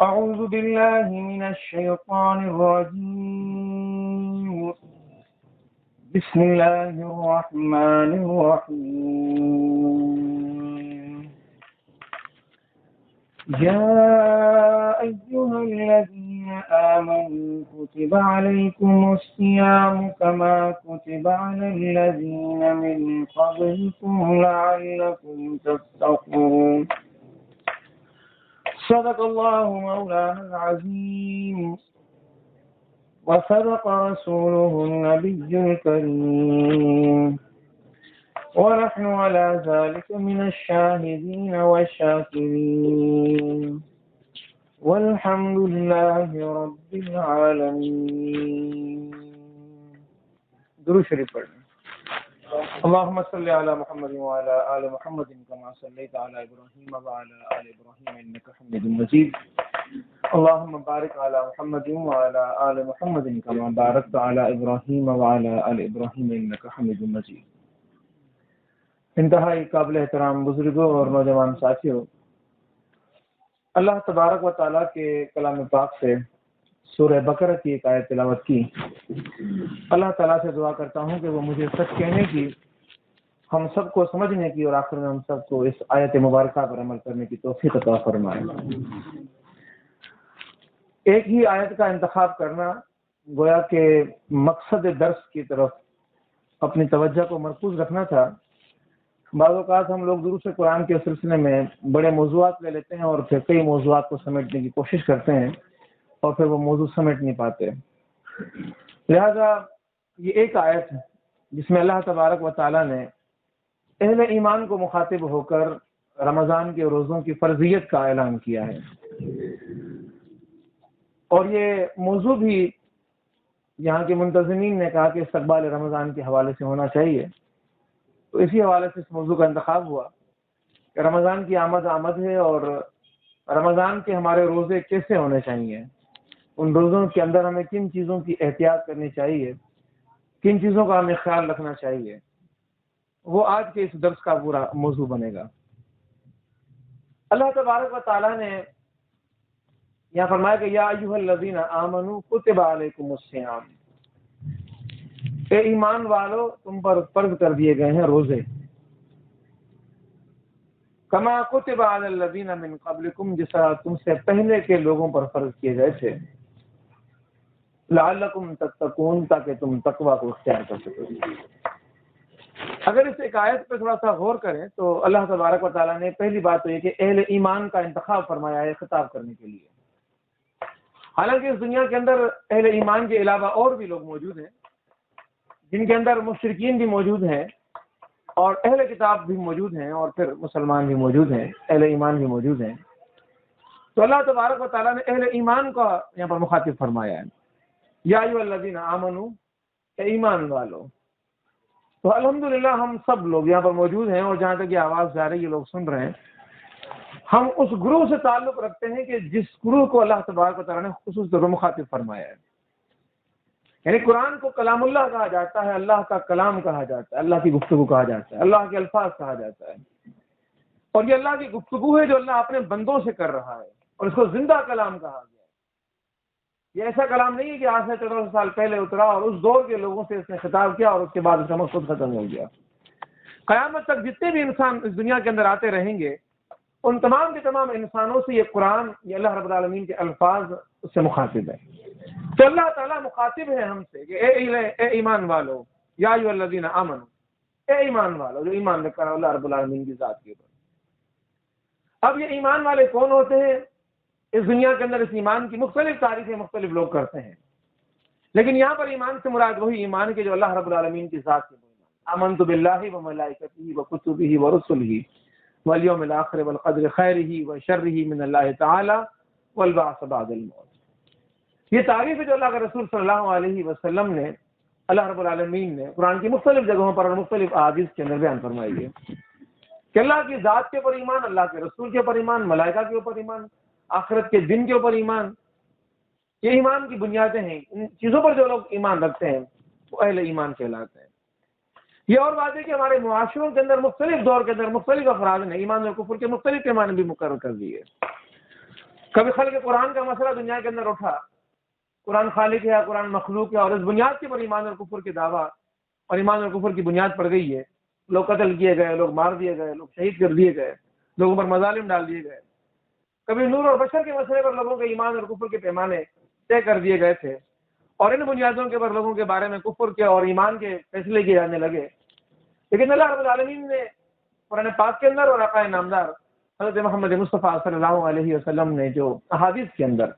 أعوذ بالله من الشيطان الرجيم. بسم الله الرحمن الرحيم. يا أيها الذين آمنوا كتب عليكم الصيام كما كتب على الذين من قبلكم لعلكم تتقون. صدق الله مولانا العظيم وصدق رسوله النبي الكريم ونحن على ذلك من الشاهدين والشاكرين والحمد لله رب العالمين. درود شریف پڑھیں. اللهم صل على محمد وعلى آل محمد كما صليت على إبراهيم وعلى آل إبراهيم إنك حميد مجيد. اللهم بارك على محمد وعلى آل محمد كما باركت على إبراهيم وعلى آل إبراهيم إنك حميد مجيد. انتہائی قابل احترام بزرگوں اور نوجوان ساتھیوں، اللہ تبارک و تعالیٰ کے کلام پاک سے سورہ بقرہ کی ایک آیت تلاوت کی. اللہ تعالیٰ سے دعا کرتا ہوں کہ وہ مجھے سچ کہنے کی، ہم سب کو سمجھنے کی اور آخر میں ہم سب کو اس آیت مبارکہ پر عمل کرنے کی توفیق عطا فرمائے. ایک ہی آیت کا انتخاب کرنا گویا کہ مقصد درس کی طرف اپنی توجہ کو مرکوز رکھنا تھا. بعض اوقات ہم لوگ دروس قرآن کے سلسلے میں بڑے موضوعات لے لیتے ہیں اور پھر کئی موضوعات کو سمیٹنے کی کوشش کرتے ہیں اور پھر وہ موضوع سمیٹ نہیں پاتے. لہذا یہ ایک آیت ہے جس میں اللہ تبارک و تعالیٰ نے اہل ایمان کو مخاطب ہو کر رمضان کے روزوں کی فرضیت کا اعلان کیا ہے، اور یہ موضوع بھی یہاں کے منتظمین نے کہا کہ استقبال رمضان کے حوالے سے ہونا چاہیے، تو اسی حوالے سے اس موضوع کا انتخاب ہوا کہ رمضان کی آمد ہے اور رمضان کے ہمارے روزے کیسے ہونے چاہیے، ان روزوں کے اندر ہمیں کن چیزوں کی احتیاط کرنی چاہیے، کن چیزوں کا ہمیں خیال رکھنا چاہیے، وہ آج کے اس درس کا پورا موضوع بنے گا. اللہ تبارک و تعالیٰ نے یہاں فرمایا کہ یا ایھا الذین آمنوا کتب علیکم الصیام، اے ایمان والو تم پر فرض کر دیے گئے ہیں روزے، کما کتب علی الذین من قبلکم، جس طرح تم سے پہلے کے لوگوں پر فرض کیے گئے تھے، لعلکم تتقون، تاکہ تم تقوی کو اختیار کر سکو. اگر اس ایک آیت پہ تھوڑا سا غور کریں تو اللہ تبارک و تعالیٰ نے پہلی بات تو یہ کہ اہل ایمان کا انتخاب فرمایا ہے خطاب کرنے کے لیے. حالانکہ اس دنیا کے اندر اہل ایمان کے علاوہ اور بھی لوگ موجود ہیں، جن کے اندر مشرکین بھی موجود ہیں اور اہل کتاب بھی موجود ہیں اور پھر مسلمان بھی موجود ہیں، اہل ایمان بھی موجود ہیں. تو اللہ تبارک و تعالیٰ نے اہل ایمان کا یہاں پر مخاطب فرمایا ہے، یا ایھا الذین آمنوا، اے ایمان والو. تو الحمدللہ ہم سب لوگ یہاں پر موجود ہیں اور جہاں تک یہ آواز جا رہی ہے لوگ سن رہے ہیں، ہم اس گروہ سے تعلق رکھتے ہیں کہ جس گروہ کو اللہ تبارک و تعالیٰ نے خصوص طور پر مخاطب فرمایا ہے. یعنی قرآن کو کلام اللہ کہا جاتا ہے، اللہ کا کلام کہا جاتا ہے، اللہ کی گفتگو کہا جاتا ہے، اللہ کے الفاظ کہا جاتا ہے. اور یہ اللہ کی گفتگو ہے جو اللہ اپنے بندوں سے کر رہا ہے، اور اس کو زندہ کلام کہا گیا ہے. یہ ایسا کلام نہیں ہے کہ آج سے 1400 سال پہلے اترا اور اس دور کے لوگوں سے اس نے خطاب کیا اور اس کے بعد اس کا مقصد ختم ہو گیا. قیامت تک جتنے بھی انسان اس دنیا کے اندر آتے رہیں گے، ان تمام کے تمام انسانوں سے یہ قرآن، یہ اللہ رب العالمین کے الفاظ اس سے مخاطب ہے. تو اللہ تعالیٰ مخاطب ہے ہم سے کہ اے ایمان والو، یا ایھا الذین آمنوا، اے ایمان والو جو ایمان رکھا ہے اللہ رب العالمین کی ذات کے اوپر. اب یہ ایمان والے کون ہوتے ہیں؟ اس دنیا کے اندر اس ایمان کی مختلف تعریفیں مختلف لوگ کرتے ہیں، لیکن یہاں پر ایمان سے مراد وہی ایمان کے جو اللہ رب العالمین کی ذات کے ایمان. آمنت باللہ وملائکتہ وکتبہ ورسلہ والیوم الآخر والقدر خیرہ وشرہ من اللہ تعالی والبعث بعد الموت. یہ تعریف ہے جو اللہ کے رسول صلی اللہ علیہ وسلم نے، اللہ رب العالمین نے قرآن کی مختلف جگہوں پر اور مختلف احادیث کے اندر بیان فرمائی ہے کہ اللہ کی ذات کے اوپر ایمان، اللہ کے رسول کے اوپر ایمان، ملائکہ کے اوپر ایمان، آخرت کے دن کے اوپر ایمان، یہ ایمان کی بنیادیں ہیں. ان چیزوں پر جو لوگ ایمان رکھتے ہیں وہ اہل ایمان کہلاتے ہیں. یہ اور بات ہے کہ ہمارے معاشروں کے اندر مختلف دور کے اندر مختلف افراد نے ایمان اور کفر کے مختلف پیمانے بھی مقرر کر دیے. کبھی خلق قرآن کا مسئلہ دنیا کے اندر اٹھا، قرآن خالق ہے، قرآن مخلوق ہے، اور اس بنیاد کے پر ایمان اور کفر کے دعویٰ اور ایمان اور کفر کی بنیاد پڑ گئی ہے، لوگ قتل کیے گئے، لوگ مار دیے گئے، لوگ شہید کر دیے گئے، لوگوں پر مظالم ڈال دیے گئے۔ کبھی نور اور بشر کے مسئلے پر لوگوں کے ایمان اور کفر کے پیمانے طے کر دیے گئے تھے، اور ان بنیادوں کے پر لوگوں کے بارے میں کفر کے اور ایمان کے فیصلے کیے جانے لگے۔ لیکن اللہ رب العالمین نے قرآن پاک کے اندر اور آقا نامدار حضرت محمد مصطفیٰ صلی اللہ علیہ وسلم نے جو احادیث کے اندر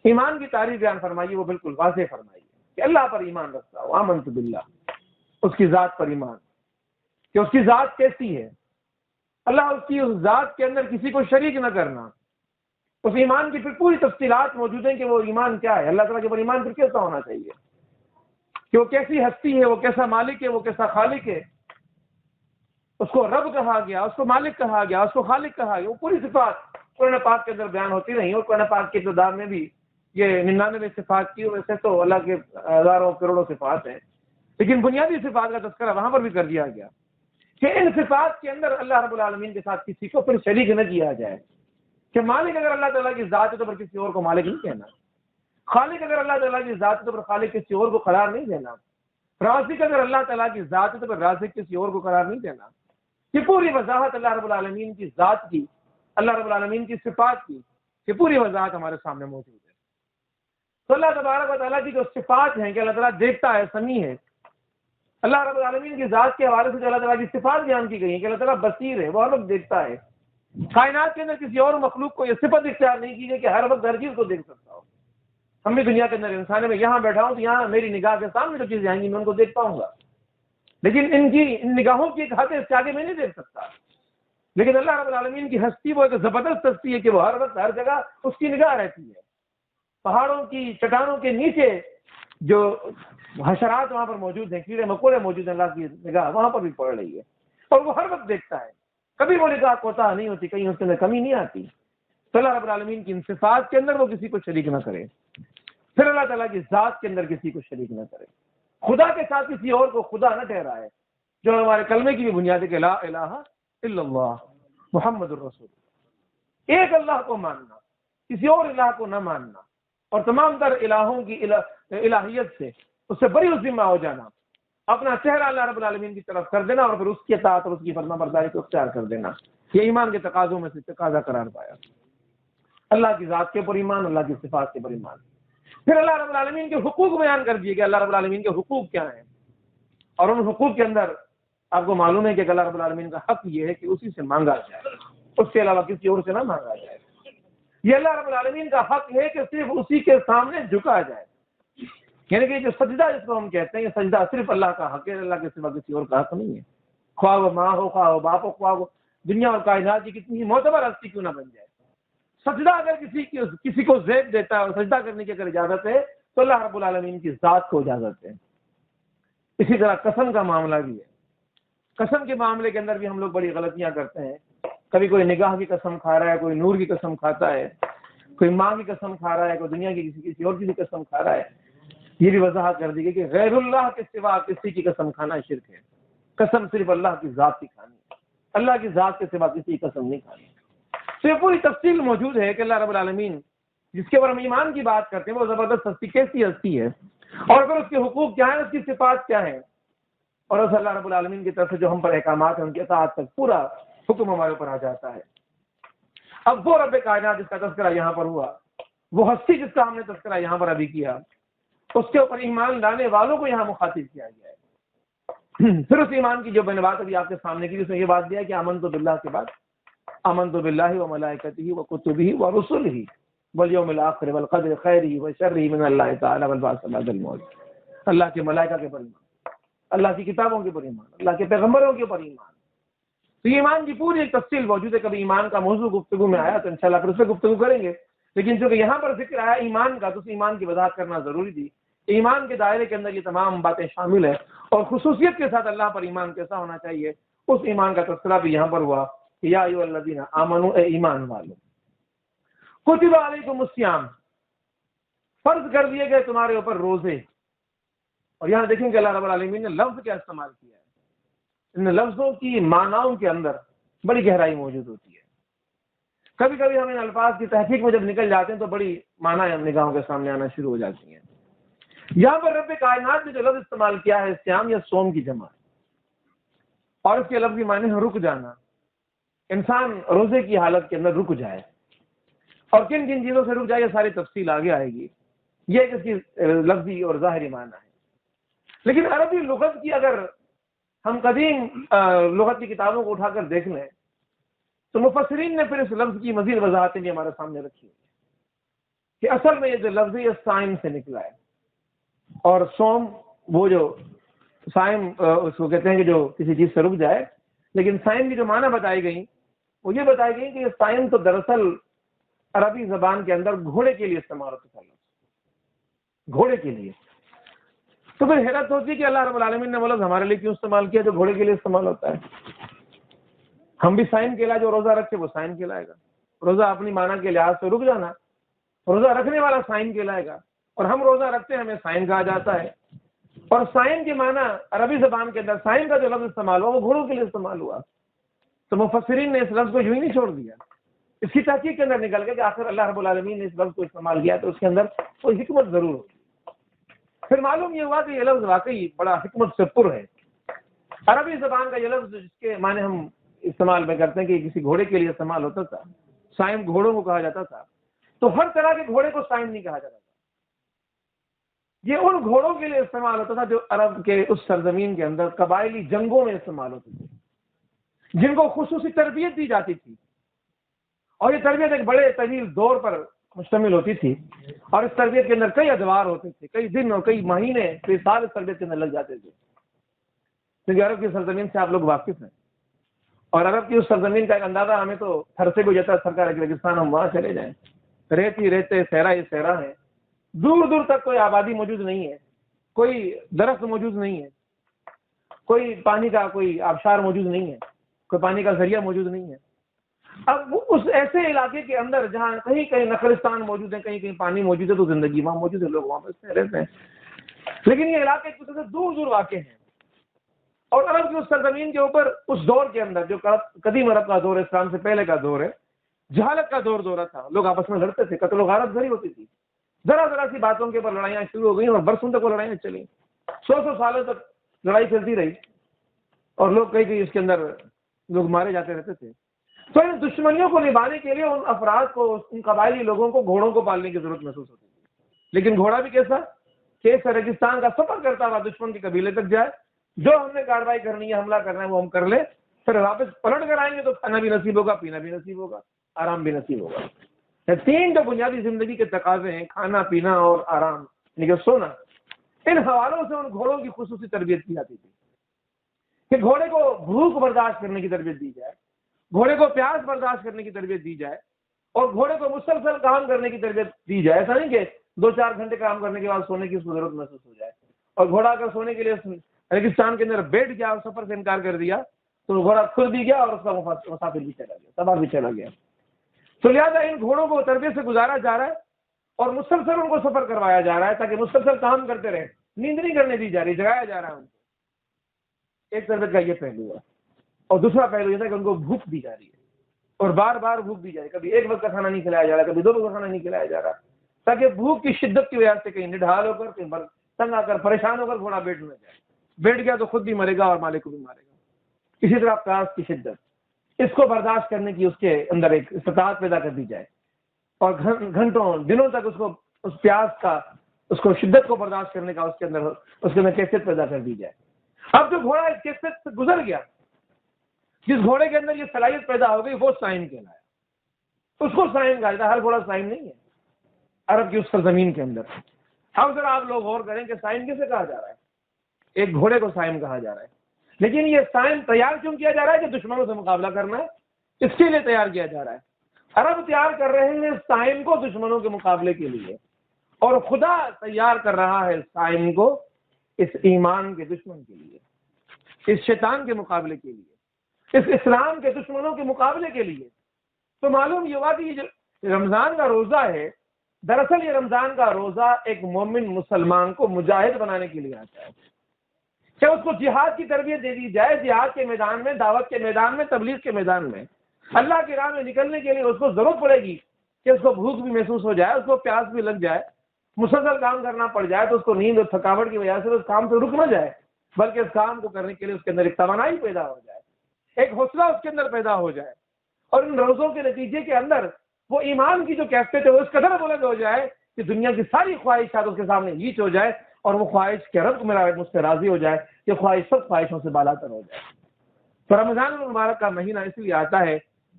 ایمان کی تعریف بیان فرمائی، وہ بالکل واضح فرمائی کہ اللہ پر ایمان رکھتا ہوں، آمنت باللہ، اس کی ذات پر ایمان، کہ اس کی ذات کیسی ہے، اللہ اس کی اس ذات کے اندر کسی کو شریک نہ کرنا۔ اس ایمان کی پھر پوری تفصیلات موجود ہیں کہ وہ ایمان کیا ہے، اللہ تعالیٰ کے پر ایمان پھر کیسا ہونا چاہیے، کہ وہ کیسی ہستی ہے، وہ کیسا مالک ہے، وہ کیسا خالق ہے، اس کو رب کہا گیا، اس کو مالک کہا گیا، اس کو خالق کہا گیا، وہ پوری صفات قرآن پاک کے اندر بیان ہوتی رہی، اور قرآن پاک کی ابتدا میں بھی یہ 99 صفات کی، ویسے تو اللہ کے ہزاروں کروڑوں صفات ہیں، لیکن بنیادی صفات کا تذکرہ وہاں پر بھی کر دیا گیا کہ ان صفات کے اندر اللہ رب العالمین کے ساتھ کسی کو پھر شریک نہ کیا جائے، کہ مالک اگر اللہ تعالیٰ کی ذات ہے تو پھر کسی اور کو مالک نہیں کہنا، خالق اگر اللہ تعالیٰ کی ذات ہے تو پھر خالق کسی اور کو قرار نہیں دینا، رازق اگر اللہ تعالیٰ کی ذات ہے تو پھر رازق کسی اور کو قرار نہیں دینا۔ یہ پوری وضاحت اللہ رب العالمین کی ذات کی، اللہ رب العالمین کی صفات کی، یہ پوری وضاحت ہمارے سامنے موجود ہے۔ تو اللہ تبارک و تعالیٰ کی جو صفات ہیں کہ اللہ تعالیٰ دیکھتا ہے، سمیع ہے، اللہ رب العالمین کی ذات کے حوالے سے جو اللہ تعالیٰ کی صفات بیان کی گئی ہیں کہ اللہ تعالیٰ بصیر ہے، وہ ہر وقت دیکھتا ہے۔ کائنات کے اندر کسی اور مخلوق کو یہ صفت اختیار نہیں کی گئی کہ ہر وقت ہر چیز کو دیکھ سکتا ہو۔ ہم بھی دنیا کے اندر انسان ہے، میں یہاں بیٹھا ہوں تو یہاں میری نگاہ کے سامنے جو چیزیں آئیں گی میں ان کو دیکھ پاؤں گا، لیکن ان نگاہوں کی ایک حد ہے، اس کے آگے میں نہیں دیکھ سکتا۔ لیکن اللہ رب العالمین کی ہستی وہ ایک زبردست ہستی ہے کہ وہ ہر وقت ہر جگہ اس کی نگاہ رہتی ہے۔ پہاڑوں کی چٹانوں کے نیچے جو حشرات وہاں پر موجود ہیں، کیڑے مکوڑے موجود ہیں، اللہ کی نگاہ وہاں پر بھی پڑ رہی ہے، اور وہ ہر وقت دیکھتا ہے، کبھی وہ نگاہ کوتاہ نہیں ہوتی، کہیں اس کے اندر کمی نہیں آتی۔ تو اللہ رب العالمین کی ان صفات کے اندر وہ کسی کو شریک نہ کرے، پھر اللہ تعالیٰ کی ذات کے اندر کسی کو شریک نہ کرے، خدا کے ساتھ کسی اور کو خدا نہ ٹھہرائے، جو ہمارے کلمے کی بھی بنیاد ہے کہ لا الہ الا اللہ محمد الرسول، ایک اللہ کو ماننا، کسی اور الہ کو نہ ماننا، اور تمام تر الہوں کی الہیت سے اس سے بری ذمہ ہو جانا، اپنا چہرہ اللہ رب العالمین کی طرف کر دینا، اور پھر اس کی اطاعت اور اس کی فرما برداری کو اختیار کر دینا، یہ ایمان کے تقاضوں میں سے تقاضا قرار پایا۔ اللہ کی ذات کے پر ایمان، اللہ کی صفات کے پر ایمان۔ پھر اللہ رب العالمین کے حقوق بیان کر دیے کہ اللہ رب العالمین کے حقوق کیا ہیں، اور ان حقوق کے اندر آپ کو معلوم ہے کہ اللہ رب العالمین کا حق یہ ہے کہ اسی سے مانگا جائے، اس کے علاوہ کسی اور سے نہ مانگا جائے۔ یہ اللہ رب العالمین کا حق ہے کہ صرف اسی کے سامنے جھکا جائے، یعنی کہ جو سجدہ جس کو ہم کہتے ہیں، یہ سجدہ صرف اللہ کا حق ہے، اللہ کے سوا کسی اور کا حق نہیں ہے، خواہ وہ ماں ہو، خواہ وہ باپ ہو، خواہ وہ دنیا اور کائنات کی کتنی ہی معتبر ہستی کیوں نہ بن جائے۔ سجدہ اگر کسی کو زیب دیتا ہے اور سجدہ کرنے کی اگر اجازت ہے تو اللہ رب العالمین کی ذات کو اجازت ہے۔ اسی طرح قسم کا معاملہ بھی ہے، قسم کے معاملے کے اندر بھی ہم لوگ بڑی غلطیاں کرتے ہیں، کبھی کوئی نگاہ کی قسم کھا رہا ہے، کوئی نور کی قسم کھاتا ہے، کوئی ماں کی قسم کھا رہا ہے، کوئی دنیا کی کسی اور کی بھی قسم کھا رہا ہے۔ یہ بھی وضاحت کر دی گئی کہ غیر اللہ کے سوا کسی کی قسم کھانا شرک ہے، قسم صرف اللہ کی ذات کی کھانی ہے، اللہ کی ذات کے سوا کسی کی قسم نہیں کھانی۔ تو یہ پوری تفصیل موجود ہے کہ اللہ رب العالمین جس کے اوپر ہم ایمان کی بات کرتے ہیں وہ زبردست ہستی کیسی ہستی ہے، اور پھر اس کے حقوق کیا ہیں، اس کی صفات کیا ہیں، اور اس اللہ رب العالمین کی طرف سے جو ہم پر احکامات ہیں ان کی اطاعت تک پورا حکم ہمارے اوپر آ جاتا ہے۔ اب وہ رب کائنات جس کا تذکرہ یہاں پر ہوا، وہ ہستی جس کا ہم نے تذکرہ یہاں پر ابھی کیا، اس کے اوپر ایمان لانے والوں کو یہاں مخاطب کیا گیا ہے۔ پھر اس ایمان کی جو میں نے بات ابھی آپ کے سامنے کی، اس میں یہ بات دیا کہ آمنت باللہ کے بعد آمنت باللہ وملائکتہ وکتبہ ورسلہ والیوم الآخر والقدر خیرہ وشرہ من اللہ تعالی والبعث بعد الموت۔ اللہ کے ملائکہ کے پر ایمان، اللہ کی کتابوں کے پر ایمان، اللہ کے پیغمبروں کے پر ایمان۔ تو یہ ایمان کی پوری ایک تفصیل موجود ہے، کبھی ایمان کا موضوع گفتگو میں آیا تو انشاءاللہ پھر اس پہ گفتگو کریں گے، لیکن چونکہ یہاں پر ذکر آیا ایمان کا تو اس ایمان کی وضاحت کرنا ضروری تھی۔ ایمان کے دائرے کے اندر یہ تمام باتیں شامل ہیں، اور خصوصیت کے ساتھ اللہ پر ایمان کیسا ہونا چاہیے اس ایمان کا تذکرہ بھی یہاں پر ہوا کہ یا ایھا الذین آمنوا، اے ایمان والو، کتب علیکم الصیام، فرض کر دیے گئے تمہارے اوپر روزے۔ اور یہاں دیکھیں کہ اللہ رب العالمین نے لفظ کیا استعمال کیا ہے، ان لفظوں کی معناؤں کے اندر بڑی گہرائی موجود ہوتی ہے۔ کبھی کبھی ہم ان الفاظ کی تحقیق میں جب نکل جاتے ہیں تو بڑی معنی نگاہوں کے سامنے آنا شروع ہو جاتی ہیں. یہاں پر رب کائنات نے جو لفظ استعمال کیا ہے صیام یا صوم کی جمع، اور اس کے لفظی معنی ہے رک جانا. انسان روزے کی حالت کے اندر رک جائے، اور کن کن چیزوں سے رک جائے یہ ساری تفصیل آگے آئے گی. یہ ایک اس کی لفظی اور ظاہری معنی ہے. لیکن عربی لغت کی اگر ہم قدیم لغت کی کتابوں کو اٹھا کر دیکھ لیں تو مفسرین نے پھر اس لفظ کی مزید وضاحتیں بھی ہمارے سامنے رکھی ہیں کہ اصل میں یہ جو لفظ ہے یہ صائم سے نکلا ہے. اور صوم وہ جو صائم اس کو کہتے ہیں کہ جو کسی چیز سے رک جائے. لیکن صائم کی جو معنی بتائی گئی وہ یہ بتائی گئی کہ یہ صائم تو دراصل عربی زبان کے اندر گھوڑے کے لیے استعمال ہوتا ہے، گھوڑے کے لیے. تو پھر حیرت ہوتی ہے کہ اللہ رب العالمین نے وہ لفظ ہمارے لیے کیوں استعمال کیا جو گھوڑے کے لیے استعمال ہوتا ہے. ہم بھی صائم کہلائے، جو روزہ رکھے وہ صائم کہلائے گا. روزہ اپنی معنی کے لحاظ سے رک جانا، روزہ رکھنے والا صائم کہلائے گا. اور ہم روزہ رکھتے ہیں ہمیں صائم کہا جاتا ہے. اور صائم کی معنی عربی زبان کے اندر صائم کا جو لفظ استعمال ہوا وہ گھوڑوں کے لیے استعمال ہوا. تو مفسرین نے اس لفظ کو یوں ہی نہیں چھوڑ دیا. اس کی تحقیق کے اندر نکل گیا کہ آخر اللہ رب العالمین نے اس لفظ کو استعمال کیا تو اس کے اندر کوئی حکمت ضرور ہوگی. پھر معلوم یہ ہوا کہ یہ لفظ واقعی بڑا حکمت سے پر ہے. عربی زبان کا یہ لفظ جس کے معنی ہم استعمال میں کرتے ہیں کہ کسی گھوڑے کے لیے استعمال ہوتا تھا، صائم گھوڑوں کو کہا جاتا تھا. تو ہر طرح کے گھوڑے کو صائم نہیں کہا جاتا تھا. یہ ان گھوڑوں کے لیے استعمال ہوتا تھا جو عرب کے اس سرزمین کے اندر قبائلی جنگوں میں استعمال ہوتے تھے، جن کو خصوصی تربیت دی جاتی تھی. اور یہ تربیت ایک بڑے طویل دور پر مشتمل ہوتی تھی، اور اس تربیت کے اندر کئی ادوار ہوتے تھے، کئی دن اور کئی مہینے کئی سال اس تربیت کے اندر لگ جاتے تھے. کیونکہ عرب کی سرزمین سے آپ لوگ واقف ہیں، اور عرب کی اس سرزمین کا ایک اندازہ ہمیں تو ہر سے کو جاتا ہے. سرکار ریگستان ہم وہاں چلے جائیں، ریت ہی ریتے، صحرا ہی صحرا ہے. دور دور تک کوئی آبادی موجود نہیں ہے، کوئی درخت موجود نہیں ہے، کوئی پانی کا کوئی آبشار موجود نہیں ہے، کوئی پانی کا ذریعہ موجود نہیں ہے. اب اس ایسے علاقے کے اندر جہاں کہیں کہیں نخلستان موجود ہے، کہیں کہیں پانی موجود ہے، تو زندگی وہاں موجود ہے، لوگ وہاں پہ رہتے ہیں. لیکن یہ علاقے ایک دوسرے سے دور دور واقع ہیں. اور عرب کی اس سرزمین کے اوپر اس دور کے اندر جو قدیم عرب کا دور ہے، اسلام سے پہلے کا دور ہے، جہالت کا دورہ تھا. لوگ آپس میں لڑتے تھے، قتل و غارت بھری ہوتی تھی. ذرا ذرا سی باتوں کے اوپر لڑائیاں شروع ہو گئیں اور برسوں تک وہ لڑائیاں چلیں. 100 سالوں تک لڑائی چلتی رہی، اور لوگ کئی اس کے اندر لوگ مارے جاتے رہتے تھے. تو ان دشمنیوں کو نبھانے کے لیے ان افراد کو، ان قبائلی لوگوں کو گھوڑوں کو پالنے کی ضرورت محسوس ہوتی تھی. لیکن گھوڑا بھی کیسا کہ ریگستان کا سفر کرتا ہوا دشمن کے قبیلے تک جائے، جو ہم نے کارروائی کرنی ہے، حملہ کرنا ہے وہ ہم کر لیں، پھر واپس پلٹ کر آئیں گے تو کھانا بھی نصیب ہوگا، پینا بھی نصیب ہوگا، آرام بھی نصیب ہوگا. 3 جو بنیادی زندگی کے تقاضے ہیں، کھانا پینا اور آرام یعنی کہ سونا، ان حوالوں سے ان گھوڑوں کی خصوصی تربیت کی جاتی تھی کہ گھوڑے کو بھوک برداشت کرنے کی تربیت دی جائے، گھوڑے کو پیاس برداشت کرنے کی تربیت دی جائے، اور گھوڑے کو مسلسل کام کرنے کی تربیت دی جائے. ایسا نہیں کہ 2-4 گھنٹے کام کرنے کے بعد سونے کی اس کو ضرورت محسوس ہو جائے. اور گھوڑا اگر سونے کے لیے ریگستان کے اندر بیٹھ گیا اور سفر سے انکار کر دیا تو گھوڑا خود بھی گیا اور اس کا مسافر بھی چلا گیا، سوار بھی چلا گیا. تو لہٰذا ان گھوڑوں کو تربیت سے گزارا جا رہا ہے اور مسلسل ان کو سفر کروایا جا رہا ہے تاکہ مسلسل کام کرتے رہے، نیند نہیں کرنے دی جا رہی، جگایا جا رہا ہے ان کو. ایک تربیت کا یہ پہلو ہے. اور دوسرا پہلو یہ تھا کہ ان کو بھوک دی جا رہی ہے، اور بار بار بھوک دی جا رہی ہے. کبھی ایک وقت کا کھانا نہیں کھلایا جا رہا، کبھی 2 وقت کا کھانا نہیں کھلایا جا رہا، تاکہ بھوک کی شدت کی وجہ سے کہیں نڈھال ہو کر، کہیں تنگ آ کر، پریشان ہو کر گھوڑا بیٹھ نہ جائے. بیٹھ گیا تو خود بھی مرے گا اور مالک کو بھی مارے گا. اسی طرح پیاس کی شدت، اس کو برداشت کرنے کی اس کے اندر ایک استطاعت پیدا کر دی جائے، اور گھنٹوں دنوں تک اس کو اس پیاس کا، اس کو شدت کو برداشت کرنے کا اس کے اندر کیفیت پیدا کر دی جائے. اب جو گھوڑا اس کیفیت سے گزر گیا، جس گھوڑے کے اندر یہ صلاحیت پیدا ہو گئی، وہ صائم کہلایا. اس کو صائم کہا جاتا ہے. ہر گھوڑا صائم نہیں ہے عرب کی اس سرزمین کے اندر. اب ذرا آپ لوگ غور کریں کہ صائم کیسے کہا جا رہا ہے. ایک گھوڑے کو صائم کہا جا رہا ہے، لیکن یہ صائم تیار کیوں کیا جا رہا ہے کہ دشمنوں سے مقابلہ کرنا ہے، اس کے لیے تیار کیا جا رہا ہے. عرب تیار کر رہے ہیں صائم کو دشمنوں کے مقابلے کے لیے، اور خدا تیار کر رہا ہے صائم کو اس ایمان کے دشمن کے لیے، اس شیطان کے مقابلے کے لیے، اس اسلام کے دشمنوں کے مقابلے کے لیے. تو معلوم یہ ہوا کہ یہ جو رمضان کا روزہ ہے، دراصل یہ رمضان کا روزہ ایک مومن مسلمان کو مجاہد بنانے کے لیے آتا ہے کہ اس کو جہاد کی تربیت دے دی جائے، جہاد کے میدان میں، دعوت کے میدان میں، تبلیغ کے میدان میں. اللہ کی راہ میں نکلنے کے لیے اس کو ضرورت پڑے گی کہ اس کو بھوک بھی محسوس ہو جائے، اس کو پیاس بھی لگ جائے، مسلسل کام کرنا پڑ جائے تو اس کو نیند اور تھکاوٹ کی وجہ سے اس کام سے رک نہ جائے، بلکہ اس کام کو کرنے کے لیے اس کے اندر ایک توانائی پیدا ہو جائے، ایک حوصلہ اس کے اندر پیدا ہو جائے، اور ان روزوں کے نتیجے کے اندر وہ ایمان کی جو کیفیت ہے وہ اس قدر بلند ہو جائے کہ دنیا کی ساری خواہشات اس کے سامنے ہیچ ہو جائے، اور وہ خواہش کہ رب میرا مجھ سے راضی ہو جائے، یہ خواہش سب خواہشوں سے بالا تر ہو جائے۔ تو رمضان المبارک کا مہینہ اس لیے آتا ہے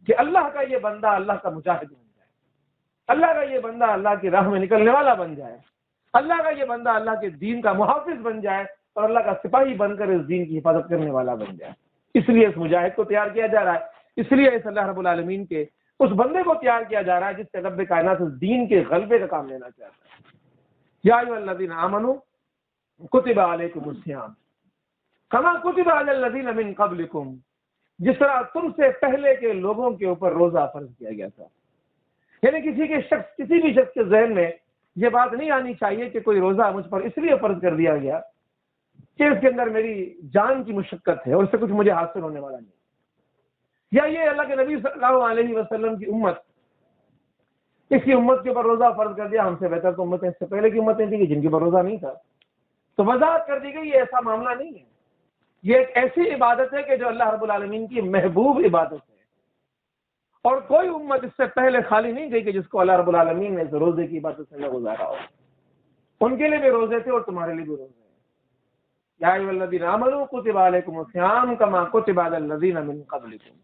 کہ اللہ کا یہ بندہ اللہ کا مجاہد بن جائے، اللہ کا یہ بندہ اللہ کی راہ میں نکلنے والا بن جائے، اللہ کا یہ بندہ اللہ کے دین کا محافظ بن جائے، اور اللہ کا سپاہی بن کر اس دین کی حفاظت کرنے والا بن جائے۔ اس لیے اس مجاہد کو تیار کیا جا رہا ہے، اس لیے اس اللہ رب العالمین کے اس بندے کو تیار کیا جا رہا ہے جس سے رب کائنات اس دین کے غلبے کا کام لینا چاہتا ہے۔ یا ایھا الذین آمنوا کتب علیکم الصیام کما کتب علی الذین من قبلکم، جس طرح تم سے پہلے کے لوگوں کے اوپر روزہ فرض کیا گیا تھا۔ یعنی کسی بھی شخص کے ذہن میں یہ بات نہیں آنی چاہیے کہ کوئی روزہ مجھ پر اس لیے فرض کر دیا گیا کہ اس کے اندر میری جان کی مشقت ہے اور اس سے کچھ مجھے حاصل ہونے والا نہیں، یا یہ اللہ کے نبی صلی اللہ علیہ وسلم کی امت، اس کی امت کے اوپر روزہ فرض کر دیا، ہم سے بہتر تو امتیں اس سے پہلے کی امتیں تھیں جن کے اوپر روزہ نہیں تھا، تو وضاحت کر دی گئی یہ ایسا معاملہ نہیں ہے، یہ ایک ایسی عبادت ہے کہ جو اللہ رب العالمین کی محبوب عبادت ہے، اور کوئی امت اس سے پہلے خالی نہیں گئی کہ جس کو اللہ رب العالمین نے اس روزے کی عبادت سے نہ گزارا ہو۔ ان کے لیے بھی روزے تھے اور تمہارے لیے بھی روزے ہیں۔ یا ایھا الذین آمنوا کتب علیکم الصیام کما کتب علی الذین من قبلکم۔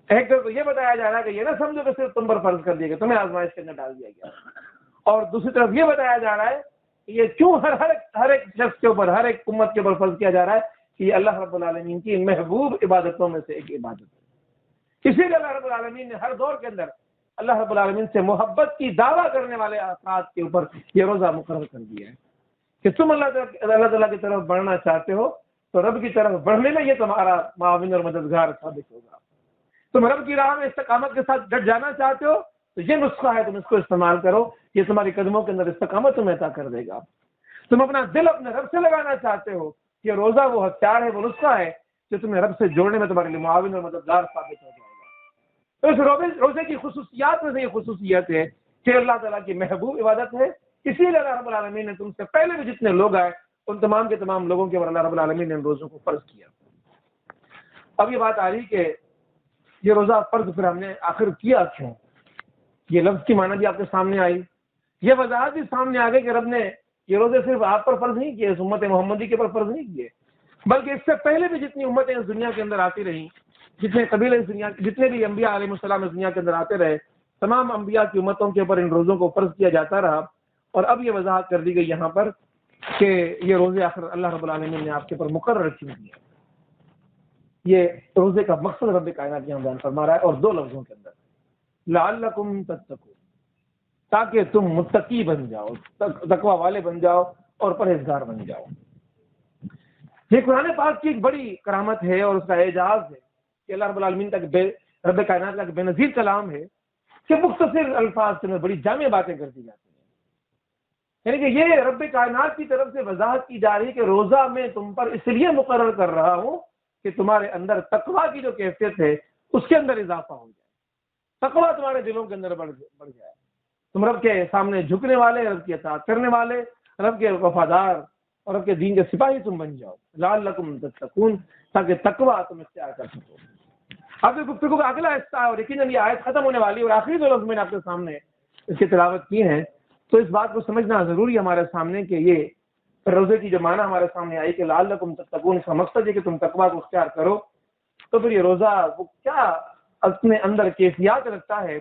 ایک طرف یہ بتایا جا رہا ہے کہ یہ نہ سمجھو کہ صرف تم پر فرض کر دیا گیا، تمہیں آزمائش کے اندر ڈال دیا گیا، اور دوسری طرف یہ بتایا جا رہا ہے کہ یہ کیوں ہر ایک شخص کے اوپر، ہر ایک امت کے اوپر فرض کیا جا رہا ہے کہ یہ اللہ رب العالمین کی محبوب عبادتوں میں سے ایک عبادت ہے۔ اسی لیے اللہ رب العالمین نے ہر دور کے اندر اللہ رب العالمین سے محبت کی دعویٰ کرنے والے افراد کے اوپر یہ روزہ مقرر کر دیا ہے کہ تم اللہ تعالیٰ کی طرف بڑھنا چاہتے ہو تو رب کی طرف بڑھنے میں یہ تمہارا معاون اور مددگار ثابت ہوگا۔ تم رب کی راہ میں استقامت کے ساتھ ڈٹ جانا چاہتے ہو تو یہ نسخہ ہے، تم اس کو استعمال کرو، یہ تمہاری قدموں کے اندر استقامت تمہیں عطا کر دے گا۔ تم اپنا دل اپنے رب سے لگانا چاہتے ہو، یہ روزہ وہ ہتھیار ہے، وہ نسخہ ہے جو تمہیں رب سے جوڑنے میں تمہارے لیے معاون اور مددگار ثابت ہو جائے گا۔ تو اس روزے کی خصوصیات میں سے یہ خصوصیت ہے کہ اللہ تعالیٰ کی محبوب عبادت ہے، اسی لیے اللہ رب العالمین نے تم سے پہلے بھی جتنے لوگ آئے ان تمام کے تمام لوگوں کے اوپر اللہ رب العالمین نے ان روزوں کو فرض کیا۔ اب یہ بات آ رہی کہ یہ روزہ فرض پھر ہم نے آخر کیا کیوں؟ یہ لفظ کی معنی بھی آپ کے سامنے آئی، یہ وضاحت بھی سامنے آ گئی کہ رب نے یہ روزے صرف آپ پر فرض نہیں کیے، اس امت محمدی کے اوپر فرض نہیں کیے، بلکہ اس سے پہلے بھی جتنی امتیں اس دنیا کے اندر آتی رہیں، جتنے قبیلے اس دنیا، جتنے بھی انبیاء علیہ السلام اس دنیا کے اندر آتے رہے، تمام انبیاء کی امتوں کے اوپر ان روزوں کو فرض کیا جاتا رہا، اور اب یہ وضاحت کر دی گئی یہاں پر کہ یہ روزے آخر اللہ رب العالمین نے آپ کے اوپر مقرر کیوں کیے۔ یہ روزے کا مقصد رب کائنات یہاں بیان فرما رہا ہے، اور دو لفظوں کے اندر لعلکم تتقون، تاکہ تم متقی بن جاؤ، تقوی والے بن جاؤ اور پرہیزگار بن جاؤ۔ یہ قرآن پاک کی ایک بڑی کرامت ہے اور اس کا اعجاز ہے کہ اللہ رب العالمین کا رب کائنات کا بے نظیر کلام ہے کہ مختصر الفاظ سے بڑی جامع باتیں کر دی جاتی ہیں۔ یعنی کہ یہ رب کائنات کی طرف سے وضاحت کی جا رہی ہے کہ روزہ میں تم پر اس لیے مقرر کر رہا ہوں کہ تمہارے اندر تقویٰ کی جو کیفیت ہے اس کے اندر اضافہ ہو جائے، تقویٰ تمہارے دلوں کے اندر بڑھ جائے، تم رب کے سامنے جھکنے والے، رب کی اطاعت کرنے والے، رب کے وفادار اور رب کے دین کے سپاہی تم بن جاؤ، لعلکم تتقون، تاکہ تقویٰ تم اختیار کر سکو۔ اب یہ گفتگو کا اگلا حصہ ہے اور یقیناً یہ آیت ختم ہونے والی ہے، اور آخری دو لفظ میں نے آپ کے سامنے اس کی تلاوت کی ہیں، تو اس بات کو سمجھنا ضروری ہے ہمارے سامنے کہ یہ روزے کی جو معنی ہمارے سامنے آئی کہ لعلکم تتقون، اس کا مقصد ہے کہ تم تقویٰ کو اختیار کرو، تو پھر یہ روزہ وہ کیا اپنے اندر کیفیات رکھتا ہے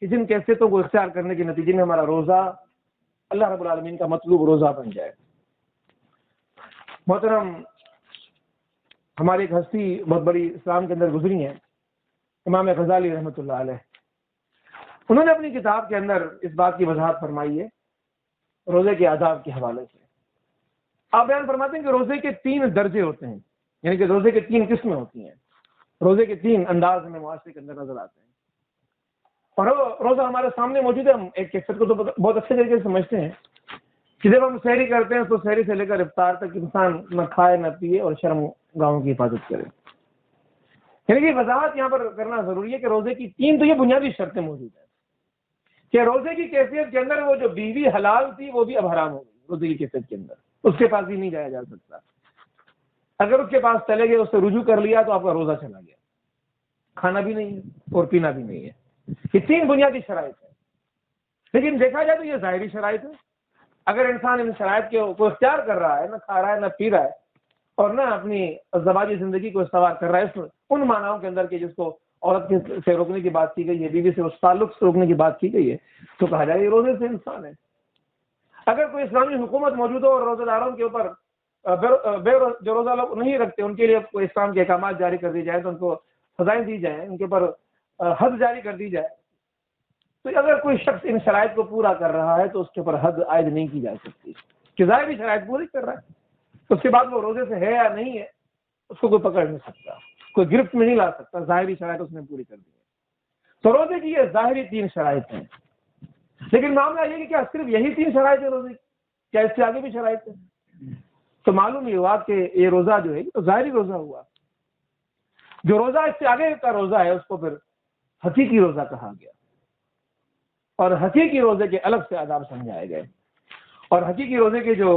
کہ جن کیفیتوں کو اختیار کرنے کے نتیجے میں ہمارا روزہ اللہ رب العالمین کا مطلوب روزہ بن جائے۔ محترم، ہماری ایک ہستی بہت بڑی اسلام کے اندر گزری ہیں، امام غزالی رحمۃ اللہ علیہ، انہوں نے اپنی کتاب کے اندر اس بات کی وضاحت فرمائی ہے روزے کے آداب کے حوالے سے۔ آپ بیان فرماتے ہیں کہ روزے کے 3 درجے ہوتے ہیں، یعنی کہ روزے کے 3 قسمیں ہوتی ہیں، روزے کے 3 انداز ہمیں معاشرے کے اندر نظر آتے ہیں، اور روزہ ہمارے سامنے موجود ہے۔ ہم ایک کیفیت کو تو بہت اچھے طریقے سے سمجھتے ہیں کہ جب ہم سحری کرتے ہیں تو سحری سے لے کر افطار تک انسان نہ کھائے نہ پیے اور شرم گاہوں کی حفاظت کرے۔ یعنی کہ وضاحت یہاں پر کرنا ضروری ہے کہ روزے کی 3 تو یہ بنیادی شرطیں موجود ہیں کہ روزے کی کیفیت کے اندر وہ جو بیوی حلال تھی وہ بھی اب حرام ہو گئی. روزے کی کیفیت کے اندر اس کے پاس ہی نہیں جایا جا سکتا. اگر اس کے پاس چلے گئے, اس سے رجوع کر لیا تو آپ کا روزہ چلا گیا. کھانا بھی نہیں ہے اور پینا بھی نہیں ہے. یہ 3 بنیادی شرائط ہیں. لیکن دیکھا جائے تو یہ ظاہری شرائط ہے. اگر انسان ان شرائط کو اختیار کر رہا ہے, نہ کھا رہا ہے نہ پی رہا ہے, اور نہ اپنی ازدواجی زندگی کو استوار کر رہا ہے ان معناؤں کے اندر کہ جس کو عورت سے روکنے کی بات کی گئی ہے, بیوی سے اس تعلق سے روکنے کی بات کی گئی ہے, تو کہا جائے یہ روزے سے انسان ہے. اگر کوئی اسلامی حکومت موجود ہو اور روزہ داروں کے اوپر جو روزہ لوگ نہیں رکھتے ان کے لیے کوئی اسلام کے احکامات جاری کر دی جائے, تو ان کو سزائیں دی جائیں, ان کے اوپر حد جاری کر دی جائے, تو اگر کوئی شخص ان شرائط کو پورا کر رہا ہے تو اس کے اوپر حد عائد نہیں کی جا سکتی. کہ ظاہری شرائط پوری کر رہا ہے, اس کے بعد وہ روزے سے ہے یا نہیں ہے اس کو کوئی پکڑ نہیں سکتا, کوئی گرفت میں نہیں لا سکتا. ظاہری شرائط اس نے پوری کر دی ہے. تو روزے کی یہ ظاہری 3 شرائط ہیں. لیکن معاملہ یہ کہ کیا صرف یہی 3 شرائط ہیں روزے کی, کیا اس سے آگے بھی شرائط ہیں؟ تو معلوم یہ ہوا کہ یہ روزہ جو ہے تو ظاہری روزہ ہوا. جو روزہ اس سے آگے کا روزہ ہے اس کو پھر حقیقی روزہ کہا گیا, اور حقیقی روزے کے الگ سے آداب سمجھائے گئے. اور حقیقی روزے کے جو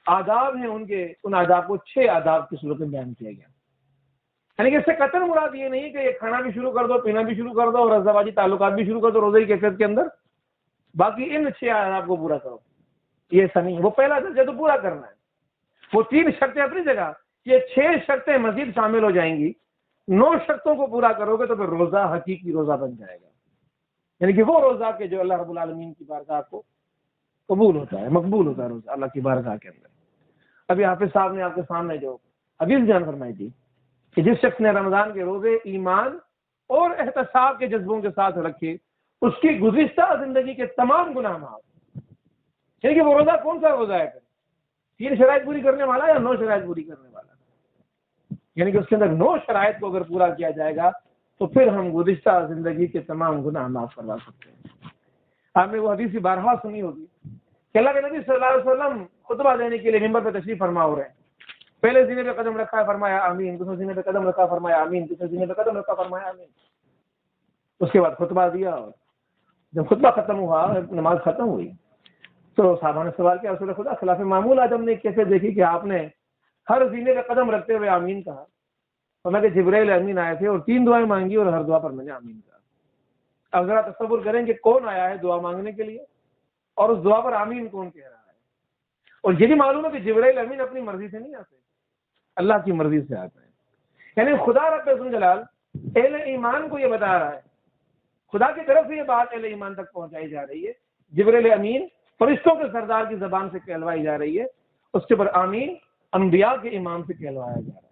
آداب ہیں ان آداب کو 6 آداب کی صورت میں بیان کیا گیا. یعنی کہ اس سے قطعاً مراد یہ نہیں کہ یہ کھانا بھی شروع کر دو, پینا بھی شروع کر دو اور ازدواجی تعلقات بھی شروع کر دو روزے کی کیفیت کے اندر, باقی ان 6 آداب کو پورا کرو, یہ ایسا نہیں ہے. وہ پہلا درجہ تو پورا کرنا ہے. وہ 3 شرطیں اپنی جگہ, یہ 6 شرطیں مزید شامل ہو جائیں گی. 9 شرطوں کو پورا کرو گے تو پھر روزہ حقیقی روزہ بن جائے گا. یعنی کہ وہ روزہ کہ جو اللہ رب العالمین کی بارگاہ کو قبول ہوتا ہے, مقبول ہوتا ہے روزہ اللہ کی بارگاہ کے اندر. ابھی حافظ صاحب نے آپ کے سامنے جو حدیث بیان فرمائی تھی کہ جس شخص نے رمضان کے روزے ایمان اور احتساب کے جذبوں کے ساتھ رکھے اس کی گزشتہ زندگی کے تمام گناہ معاف. یعنی کہ وہ روزہ کون سا روزہ ہے, 3 شرائط پوری کرنے والا یا 9 شرائط پوری کرنے والا؟ یعنی کہ اس کے اندر 9 شرائط کو اگر پورا کیا جائے گا تو پھر ہم گزشتہ زندگی کے تمام گناہ معاف کروا سکتے ہیں. آپ نے وہ حدیث بارہا سنی ہوگی کہ اللہ کے نبی صلی اللہ علیہ وسلم خطبہ دینے کے لیے ممبر پہ تشریف فرما ہو رہے ہیں. پہلے سینے پہ قدم رکھا ہے فرمایا آمین, دوسرے سینے پہ قدم رکھا فرمایا آمین, تیسرے سینے پہ قدم رکھا فرمایا آمین. اس کے بعد خطبہ دیا, اور جب خطبہ ختم ہوا, نماز ختم ہوئی, تو صحابہ نے سوال کیا رسول خدا خلاف معمول آج ہم نے کیسے دیکھی کہ آپ نے ہر سینے پہ قدم رکھتے ہوئے آمین کہا. اور میں کہ جبرائیل امین آئے تھے اور 3 دعائیں مانگی اور ہر دعا پر میں نے آمین کہا. اب ذرا تصور کریں کہ کون آیا ہے دعا مانگنے کے لیے اور اس دعا پر آمین کون کہہ رہا ہے. اور یہ بھی معلوم ہے کہ جبرائیل امین اپنی مرضی سے نہیں آتے, اللہ کی مرضی سے آتے ہیں. یعنی خدا رب عزت جلال اہل ایمان کو یہ بتا رہا ہے, خدا کی طرف سے یہ بات اہل ایمان تک پہنچائی جا رہی ہے. جبرائیل امین فرشتوں کے سردار کی زبان سے کہلوائی جا رہی ہے, اس کے پر آمین انبیاء کے امام سے کہلوایا جا رہا ہے.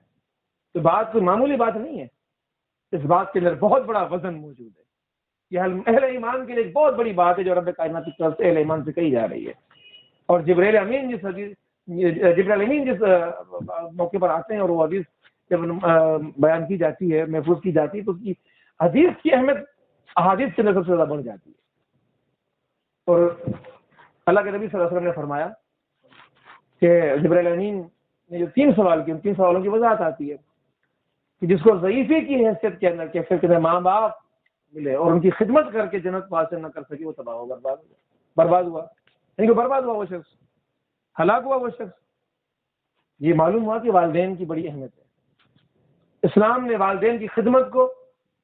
تو بات کوئی معمولی بات نہیں ہے, اس بات کے اندر بہت بڑا وزن موجود ہے. یہ اہل ایمان کے لیے ایک بہت بڑی بات ہے جو رب کائنات کی طرف سے اہل ایمان سے کہی جا رہی ہے. اور جبرائیل امین جس موقع پر آتے ہیں اور وہ حدیث جب بیان کی جاتی ہے, محفوظ کی جاتی ہے, تو اس کی حدیث کی اہمیت احادیث کے اندر سب سے زیادہ بڑھ جاتی ہے. اور اللہ کے نبی صلی اللہ علیہ وسلم نے فرمایا کہ جبرائیل امین نے جو 3 سوال کیے, ان 3 سوالوں کی وضاحت آتی ہے کہ جس کو ضعیفی کی حیثیت کے اندر کہ پھر ماں باپ ملے اور ان کی خدمت کر کے جنت حاصل نہ کر سکے, وہ تباہ برباد ہوا. یعنی کہ برباد ہوا وہ شخص, ہلاک ہوا وہ شخص. یہ معلوم ہوا کہ والدین کی بڑی اہمیت ہے. اسلام نے والدین کی خدمت کو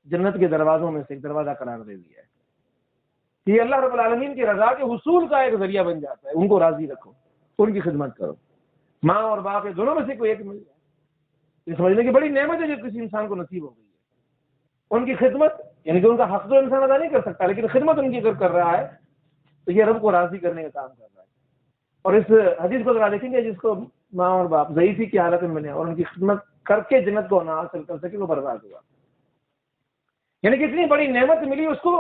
جنت کے دروازوں میں سے ایک دروازہ قرار دے دیا ہے. یہ اللہ رب العالمین کی رضا کے حصول کا ایک ذریعہ بن جاتا ہے. ان کو راضی رکھو, ان کی خدمت کرو. ماں اور باپ دونوں میں سے کوئی ایک مل جائے, یہ سمجھنے کی بڑی نعمت ہے جو کسی انسان کو نصیب ہو گئی ہے. ان کی خدمت یعنی کہ ان کا حق تو انسان ادا نہیں کر سکتا, لیکن خدمت ان کی اگر کر رہا ہے تو یہ رب کو راضی کرنے کا کام کر رہا ہے. اور اس حدیث کو ذرا دیکھیں گے, جس کو ماں اور باپ ضعیفی کی حالت میں ملے اور ان کی خدمت کر کے جنت کو نہ حاصل کر سکے, وہ برباد ہوا. یعنی کہ اتنی بڑی نعمت ملی, اس کو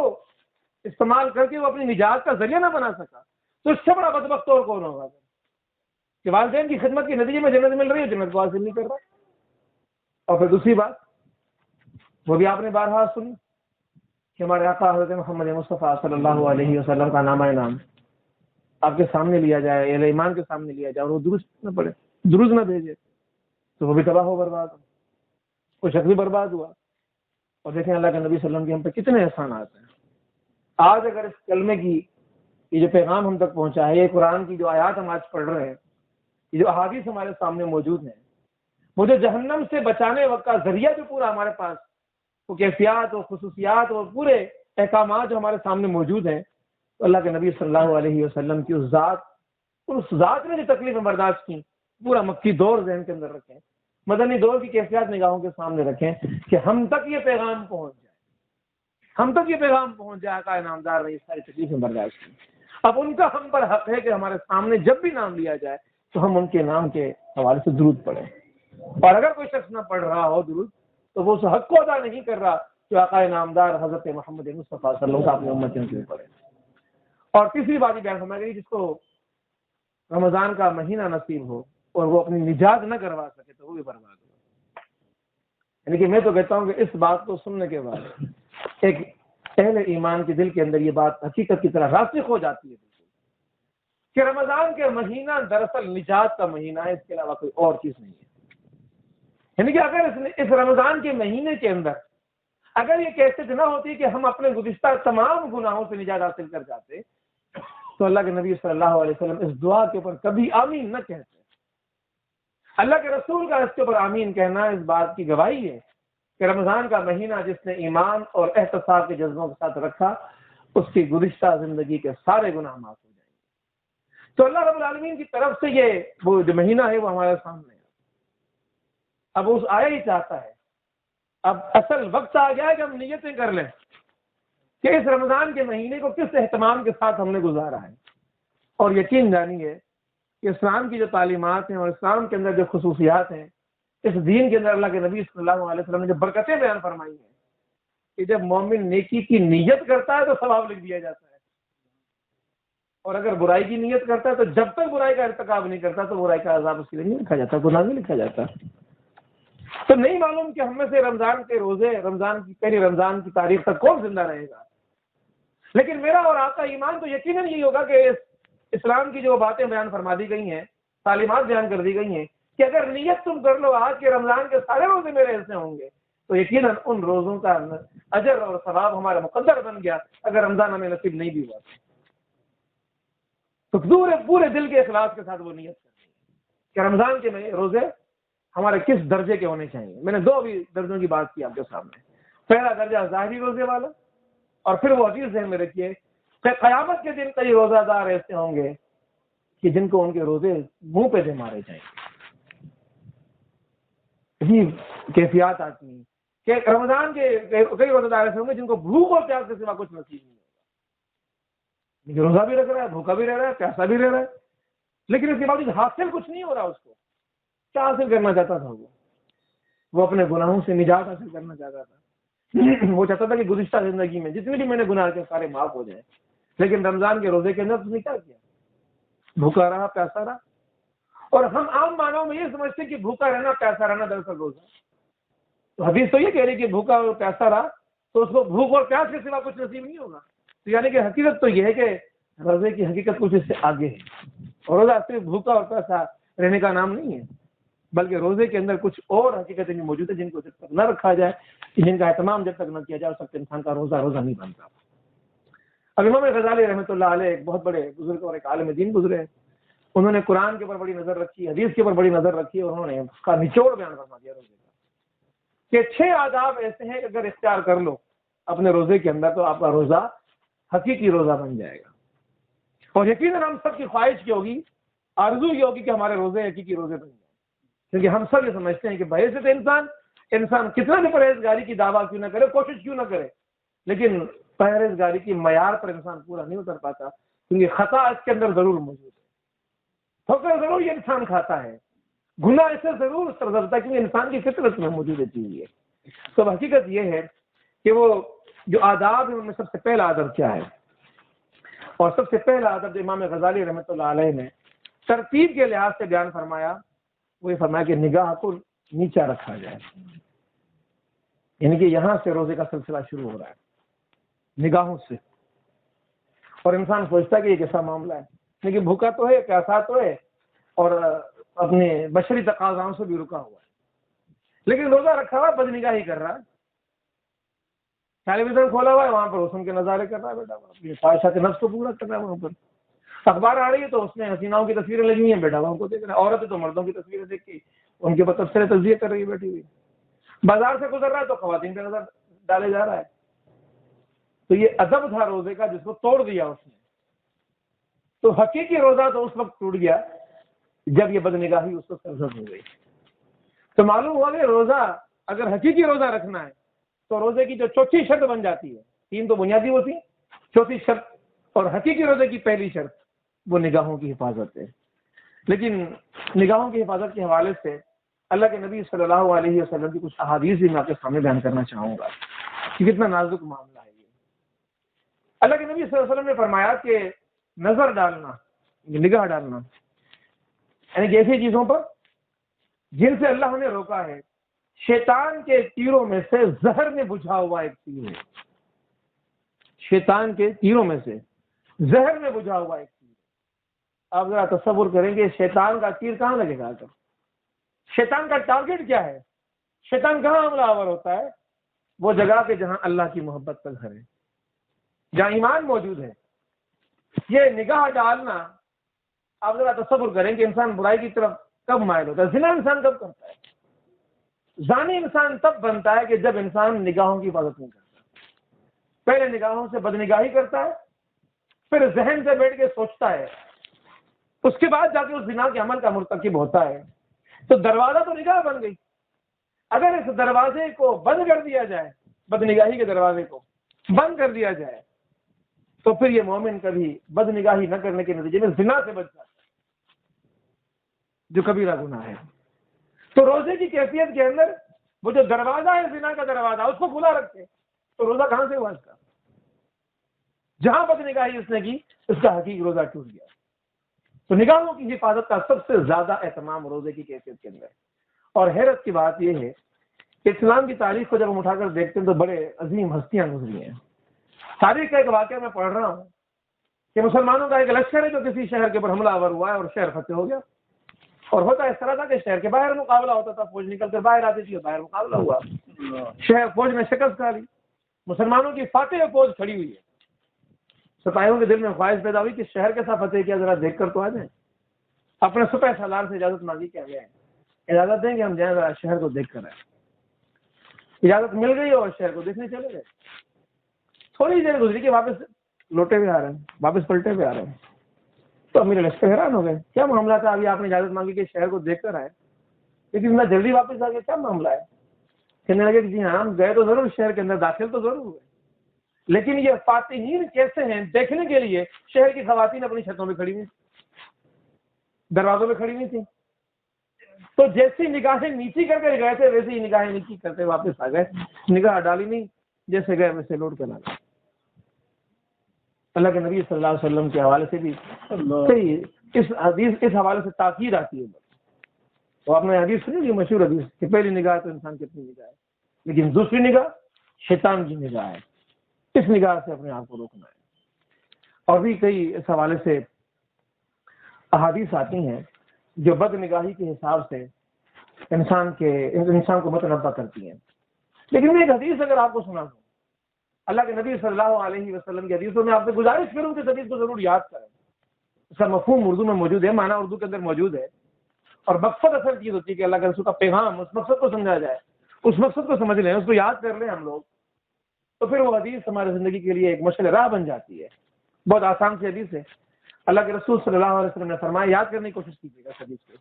استعمال کر کے وہ اپنی نجات کا ذریعہ نہ بنا سکا, تو اس سے بڑا بدبخت اور کون ہوگا کہ والدین کی خدمت کے نتیجے میں جنت مل رہی ہے, جنت کو حاصل نہیں کر رہا. اور پھر دوسری بات وہ بھی آپ نے بارہا سنی کہ ہمارے آقا حضرت محمد مصطفیٰ صلی اللہ علیہ وسلم کا نامہ نام آپ کے سامنے لیا جائے, اہل ایمان کے سامنے لیا جائے, اور وہ درست نہ پڑے, درست نہ بھیجے, تو وہ بھی تباہ ہو برباد ہو, وہ شخص بھی برباد ہوا. اور دیکھیں اللہ کے نبی صلی اللہ علیہ وسلم کے ہم پہ کتنے احسانات ہیں. آج اگر اس کلمے کی یہ جو پیغام ہم تک پہنچا ہے، یہ قرآن کی جو آیات ہم آج پڑھ رہے ہیں، یہ جو احادیث ہمارے سامنے موجود ہیں، مجھے جہنم سے بچانے وقت کا ذریعہ جو پورا ہمارے پاس وہ کیفیات اور خصوصیات اور پورے احکامات جو ہمارے سامنے موجود ہیں، تو اللہ کے نبی صلی اللہ علیہ وسلم کی اس ذات نے جو تکلیفیں برداشت کی، پورا مکی دور ذہن کے اندر رکھیں، مدنی دور کی کیفیات نگاہوں کے سامنے رکھیں کہ ہم تک یہ پیغام پہنچ جائے، ہم تک یہ پیغام پہنچ جائے آقا انعامدار نے یہ ساری تکلیفیں برداشت کی. اب ان کا ہم پر حق ہے کہ ہمارے سامنے جب بھی نام لیا جائے تو ہم ان کے نام کے حوالے سے درود پڑھیں، اور اگر کوئی شخص نہ پڑھ رہا ہو درود تو وہ اس حق کو ادا نہیں کر رہا کہ آقا انعامدار حضرت محمد مصطفیٰ صلی اللہ علیہ وسلم اپنے امتیوں کے پڑھے. اور تیسری بات یہ بیان فرمائی گئی، جس کو رمضان کا مہینہ نصیب ہو اور وہ اپنی نجات نہ کروا سکے تو وہ بھی برباد ہو. یعنی کہ میں تو کہتا ہوں کہ اس بات کو سننے کے بعد ایک اہل ایمان کے دل کے اندر یہ بات حقیقت کی طرح راسخ ہو جاتی ہے کہ رمضان کے مہینہ دراصل نجات کا مہینہ ہے، اس کے علاوہ کوئی اور چیز نہیں ہے. یعنی کہ اگر اس رمضان کے مہینے کے اندر اگر یہ کیفیت نہ ہوتی کہ ہم اپنے گزشتہ تمام گناہوں سے نجات حاصل کر جاتے تو اللہ کے نبی صلی اللہ علیہ وسلم اس دعا کے اوپر کبھی آمین نہ کہتے. اللہ کے رسول کا اس کے اوپر آمین کہنا اس بات کی گواہی ہے کہ رمضان کا مہینہ جس نے ایمان اور احتساب کے جذبوں کے ساتھ رکھا اس کی گزشتہ زندگی کے سارے گناہ معاف ہو جائیں گے. تو اللہ رب العالمین کی طرف سے یہ وہ جو مہینہ ہے وہ ہمارے سامنے ہے. اب اس آیا ہی چاہتا ہے، اب اصل وقت آ گیا ہے کہ ہم نیتیں کر لیں کہ اس رمضان کے مہینے کو کس اہتمام کے ساتھ ہم نے گزارا ہے. اور یقین جانیے کہ اسلام کی جو تعلیمات ہیں اور اسلام کے اندر جو خصوصیات ہیں، اس دین کے اندر اللہ کے نبی صلی اللہ علیہ وسلم نے جو برکتیں بیان فرمائی ہیں کہ جب مومن نیکی کی نیت کرتا ہے تو ثواب لکھ دیا جاتا ہے، اور اگر برائی کی نیت کرتا ہے تو جب تک برائی کا ارتکاب نہیں کرتا تو برائی کا عذاب اس کے لیے نہیں لکھا جاتا، گناہ نہیں لکھا جاتا. تو نہیں معلوم کہ ہم میں سے رمضان کے روزے، پہلی رمضان کی تاریخ تک کون زندہ رہے گا، لیکن میرا اور آپ کا ایمان تو یقیناً یہی ہوگا کہ اسلام کی جو باتیں بیان فرما دی گئی ہیں، تعلیمات بیان کر دی گئی ہیں کہ اگر نیت تم کر لو آج کے رمضان کے سارے روزے میرے ایسے ہوں گے تو یقیناً ان روزوں کا اجر اور ثواب ہمارا مقدر بن گیا اگر رمضان ہمیں نصیب نہیں بھی ہوا تو پورے دل کے اخلاص کے ساتھ وہ نیت کریں کہ رمضان کے روزے ہمارے کس درجے کے ہونے چاہیے. میں نے 2 بھی درجوں کی بات کی آپ کے سامنے. پہلا درجہ ظاہری روزے والا، اور پھر وہ حدیث ذہن میں رکھیے کہ قیامت کے دن کئی روزہ دار ایسے ہوں گے کہ جن کو ان کے روزے منہ پہ دے مارے جائیں گے. کیفیات آتی ہیں کہ رمضان کے کئی روزہ دار ایسے ہوں گے جن کو بھوک اور پیاس کے سوا کچھ نصیب نہیں ہوگا. روزہ بھی رکھ رہا ہے، بھوکا بھی رہ رہا ہے، پیاسا بھی رہ رہا ہے، لیکن اس کے باوجود حاصل کچھ نہیں ہو رہا. اس کو کیا حاصل کرنا چاہتا تھا؟ وہ اپنے گناہوں سے نجات حاصل کرنا چاہتا تھا. وہ چاہتا تھا کہ گزشتہ زندگی میں جتنے بھی میں نے گناہ کے سارے معاف ہو جائیں، لیکن رمضان کے روزے کے اندر اس نے کیا کیا؟ بھوکا رہا، پیاسا رہا. اور ہم عام معنوں میں یہ سمجھتے ہیں کہ بھوکا رہنا، پیاسا رہنا دراصل روزہ. تو حدیث تو یہ کہہ رہی کہ بھوکا اور پیاسا رہا تو اس کو بھوک اور پیاس کے سوا کچھ نصیب نہیں ہوگا. تو یعنی کہ حقیقت تو یہ ہے کہ روزے کی حقیقت کچھ اس سے آگے ہے. اور روزہ صرف بھوکا اور پیاسا رہنے کا نام نہیں ہے، بلکہ روزے کے اندر کچھ اور حقیقتیں بھی موجود ہیں جن کو جب تک نہ رکھا جائے، جن کا اہتمام جب تک نہ کیا جائے، اس وقت انسان کا روزہ نہیں بنتا. اب امام غزالی رحمۃ اللہ علیہ ایک بہت بڑے بزرگ اور ایک عالم دین گزرے ہیں. انہوں نے قرآن کے اوپر بڑی نظر رکھی، حدیث کے اوپر بڑی نظر رکھی، اور انہوں نے اس کا نچوڑ بیان فرما دیا روزے کا کہ 6 آداب ایسے ہیں کہ اگر اختیار کر لو اپنے روزے کے اندر تو آپ کا روزہ حقیقی روزہ بن جائے گا. اور یقیناً ہم سب کی خواہش کی ہوگی، آرزو یہ ہوگی کہ ہمارے روزے حقیقی روزے بن جائیں، کیونکہ ہم سب یہ سمجھتے ہیں کہ بحیثیت انسان کتنا بھی پرہیزگاری کی دعویٰ کیوں نہ کرے، کوشش کیوں نہ کرے، لیکن پرہیزگاری کی معیار پر انسان پورا نہیں اتر پاتا، کیونکہ خطا اس کے اندر ضرور موجود ہے، ٹھوکر ضرور یہ انسان کھاتا ہے، گناہ اسے ضرور سرزدتا ہے، کیونکہ انسان کی فطرت میں موجود ہے چیز یہ. تو حقیقت یہ ہے کہ وہ جو آداب ہیں ان میں سب سے پہلا ادب کیا ہے؟ اور سب سے پہلا ادب جو امام غزالی رحمۃ اللہ علیہ نے ترتیب کے لحاظ سے بیان فرمایا وہ یہ فرمایا کہ نگاہ کو نیچا رکھا جائے. یعنی کہ یہاں سے روزے کا سلسلہ شروع ہو رہا ہے، نگاہوں سے. اور انسان سوچتا ہے کہ یہ کیسا معاملہ ہے، لیکن بھوکا تو ہے، پیاسا تو ہے، اور اپنے بشری تقاضاؤں سے بھی رکا ہوا ہے، لیکن روزہ رکھا ہوا بد نگاہی کر رہا ہے. ٹیلی ویژن کھولا ہوا ہے، وہاں پر حسن کے نظارے کر رہا ہے بیٹا، اپنی خواہشات نفس کو پورا کر رہا ہے وہاں پر۔ اخبار آ رہی ہے تو اس میں حسیناؤں کی تصویریں لگی ہوئی ہیں، بیٹا وہاں کو دیکھ رہا ہے۔ عورتیں تو مردوں کی تصویریں دیکھ کے ان کے اوپر تبصرے تجزیے کر رہی ہے بیٹھی ہوئی۔ بازار سے گزر رہا ہے تو خواتین پہ نظر ڈالے جا رہا ہے۔ تو یہ ادب تھا روزے کا جس کو توڑ دیا اس نے۔ تو حقیقی روزہ تو اس وقت ٹوٹ گیا جب یہ بدنگاہی اس کو سرزد ہو گئی۔ تو معلوم ہوا کہ روزہ اگر حقیقی روزہ رکھنا ہے تو روزے کی جو چوتھی شرط بن جاتی ہے، تین تو بنیادی ہوتی، چوتھی شرط اور حقیقی روزے کی پہلی شرط وہ نگاہوں کی حفاظت ہے۔ لیکن نگاہوں کی حفاظت کے حوالے سے اللہ کے نبی صلی اللہ علیہ وسلم کی کچھ احادیث بھی میں آپ کے سامنے بیان کرنا چاہوں گا کہ کتنا نازک معاملہ ہے یہ۔ اللہ کے نبی صلی اللہ علیہ وسلم نے فرمایا کہ نظر ڈالنا، نگاہ ڈالنا، یعنی کہ ایسی چیزوں پر جن سے اللہ نے روکا ہے، شیطان کے تیروں میں سے زہر نے بجھا ہوا ایک تیر ہے۔ شیطان کے تیروں میں سے زہر نے بجھا ہوا ایک تیر۔ آپ ذرا تصور کریں گے شیطان کا تیر کہاں لگے گا؟ شیطان کا ٹارگٹ کیا ہے؟ شیطان کہاں حملہ آور ہوتا ہے؟ وہ جگہ کہ جہاں اللہ کی محبت کا گھر ہے، جہاں ایمان موجود ہے۔ یہ نگاہ ڈالنا، آپ ذرا تصور کریں کہ انسان برائی کی طرف کب مائل ہوتا ہے؟ زنا انسان کب کرتا ہے؟ زانی انسان تب بنتا ہے کہ جب انسان نگاہوں کی حفاظت نہیں کرتا۔ پہلے نگاہوں سے بدنگاہی کرتا ہے، پھر ذہن سے بیٹھ کے سوچتا ہے، اس کے بعد جا کے اس زنا کے عمل کا مرتکب ہوتا ہے۔ تو دروازہ تو نگاہ بن گئی۔ اگر اس دروازے کو بند کر دیا جائے، بدنگاہی کے دروازے کو بند کر دیا جائے، تو پھر یہ مومن کبھی بدنگاہی نہ کرنے کے نتیجے میں زنا سے بچ جاتا ہے، جو کبیرہ گناہ ہے۔ تو روزے کی کیفیت کے اندر وہ جو دروازہ ہے زنا کا دروازہ، اس کو کھلا رکھتے، تو روزہ کہاں سے ہوا اس کا؟ جہاں بدنگاہی اس نے کی، اس کا حقیقی روزہ ٹوٹ گیا۔ تو نگاہوں کی حفاظت کا سب سے زیادہ اہتمام روزے کی کیفیت کے اندر ہے۔ اور حیرت کی بات یہ ہے کہ اسلام کی تاریخ کو جب ہم اٹھا کر دیکھتے ہیں تو بڑے عظیم ہستیاں گزری ہیں۔ تاریخ کا ایک واقعہ میں پڑھ رہا ہوں کہ مسلمانوں کا ایک لشکر ہے جو کسی شہر کے اوپر حملہ آور ہوا ہے اور شہر فتح ہو گیا۔ اور ہوتا اس طرح تھا کہ شہر کے باہر مقابلہ ہوتا تھا، فوج نکل کر باہر آتی تھی اور باہر مقابلہ ہوا۔ شہر فوج نے شکست کھا لی، مسلمانوں کی فاتح فوج کھڑی ہوئی ہے۔ سپاہیوں کے دل میں خواہش پیدا ہوئی کہ شہر کے ساتھ فتح کیا، ذرا دیکھ کر تو آ جائیں۔ اپنے سپہ سالار سے اجازت مانگی کہ آگے اجازت دیں کہ ہم جائیں ذرا شہر کو دیکھ کر آئیں۔ اجازت مل گئی اور شہر کو دیکھنے چلے گئے۔ تھوڑی دیر گزری کہ واپس لوٹے ہوئے آ رہے ہیں، واپس پلٹے ہوئے آ رہے ہیں۔ تو امیر لشکر حیران ہو گئے، کیا معاملہ تھا؟ ابھی آپ نے اجازت مانگی کہ شہر کو دیکھ کر آئے، لیکن میں جلدی واپس آ گیا، کیا معاملہ ہے؟ کہنے لگے کہ جی ہاں، ہم گئے تو ضرور شہر کے اندر، داخل تو ضرور ہوئے، لیکن یہ فاتحین کیسے ہیں دیکھنے کے لیے شہر کی خواتین اپنی چھتوں پہ کھڑی ہوئی، دروازوں پہ کھڑی ہوئی تھی۔ تو جیسی نگاہیں نیچی کر کے گئے تھے ویسے ہی نگاہیں نیچی کرتے واپس آ گئے، نگاہ ڈالی نہیں، جیسے گئے ویسے لوٹ کر آ گئے۔ اللہ کے نبی صلی اللہ علیہ وسلم کے حوالے سے بھی اس حدیث اس حوالے سے تاکید آتی ہے۔ تو آپ نے حدیث سنی، مشہور حدیث کہ پہلی نگاہ تو انسان کی اپنی نگاہ ہے، لیکن دوسری نگاہ شیطان کی نگاہ ہے۔ اس نگاہ سے اپنے آپ کو روکنا ہے۔ اور بھی کئی اس حوالے سے احادیث آتی ہیں جو بد نگاہی کے حساب سے انسان کو متنبع کرتی ہیں۔ لیکن میں ایک حدیث اگر آپ کو سنا دوں، اللہ کے نبی صلی اللہ علیہ وسلم کی حدیثوں میں آپ سے گزارش کروں کہ اس حدیث کو ضرور یاد کریں۔ اس کا مفہوم اردو میں موجود ہے، معنی اردو کے اندر موجود ہے، اور مقصد اصل چیز ہوتی ہے کہ اللہ کے رسول کا پیغام، اس مقصد کو سمجھا جائے، اس مقصد کو سمجھ لیں، اس کو یاد کر لیں ہم لوگ، تو پھر وہ حدیث ہمارے زندگی کے لیے ایک مشعل راہ بن جاتی ہے۔ بہت آسان سی حدیث ہے۔ اللہ کے رسول صلی اللہ علیہ وسلم نے فرمایا، یاد کرنے کی کوشش کیجیے گا اس حدیث کو۔